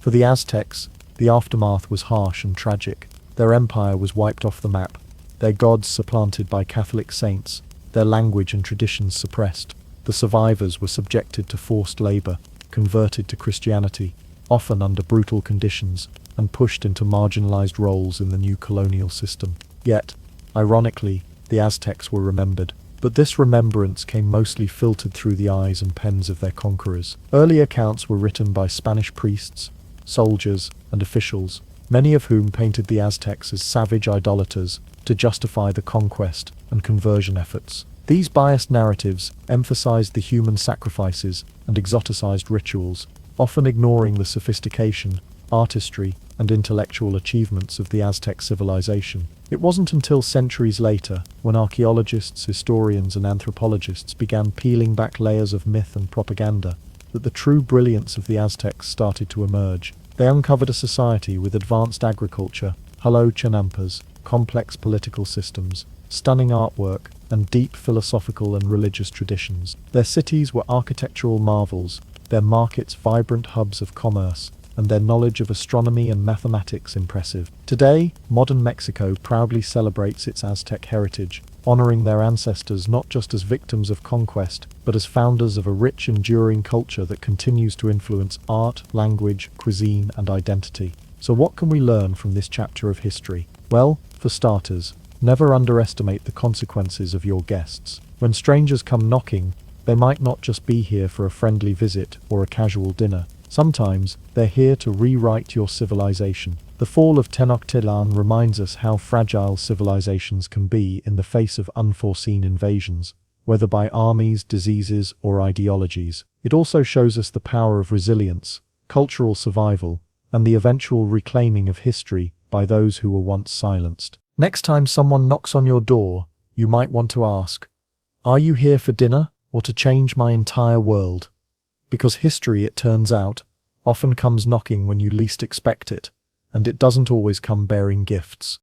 For the Aztecs, the aftermath was harsh and tragic. Their empire was wiped off the map, their gods supplanted by Catholic saints, their language and traditions suppressed. The survivors were subjected to forced labor, converted to Christianity, often under brutal conditions, and pushed into marginalized roles in the new colonial system. Yet, ironically, the Aztecs were remembered. But this remembrance came mostly filtered through the eyes and pens of their conquerors. Early accounts were written by Spanish priests, soldiers, and officials, many of whom painted the Aztecs as savage idolaters to justify the conquest and conversion efforts. These biased narratives emphasized the human sacrifices and exoticized rituals, often ignoring the sophistication, artistry, and intellectual achievements of the Aztec civilization. It wasn't until centuries later, when archaeologists, historians, and anthropologists began peeling back layers of myth and propaganda, that the true brilliance of the Aztecs started to emerge. They uncovered a society with advanced agriculture, chenampas, complex political systems, stunning artwork, and deep philosophical and religious traditions. Their cities were architectural marvels, their markets vibrant hubs of commerce, and their knowledge of astronomy and mathematics impressive. Today, modern Mexico proudly celebrates its Aztec heritage, honoring their ancestors not just as victims of conquest, but as founders of a rich, enduring culture that continues to influence art, language, cuisine, and identity. So what can we learn from this chapter of history? Well, for starters, never underestimate the consequences of your guests. When strangers come knocking, they might not just be here for a friendly visit or a casual dinner. Sometimes, they're here to rewrite your civilization. The fall of Tenochtitlan reminds us how fragile civilizations can be in the face of unforeseen invasions, whether by armies, diseases, or ideologies. It also shows us the power of resilience, cultural survival, and the eventual reclaiming of history by those who were once silenced. Next time someone knocks on your door, you might want to ask, "Are you here for dinner or to change my entire world?" Because history, it turns out, often comes knocking when you least expect it, and it doesn't always come bearing gifts.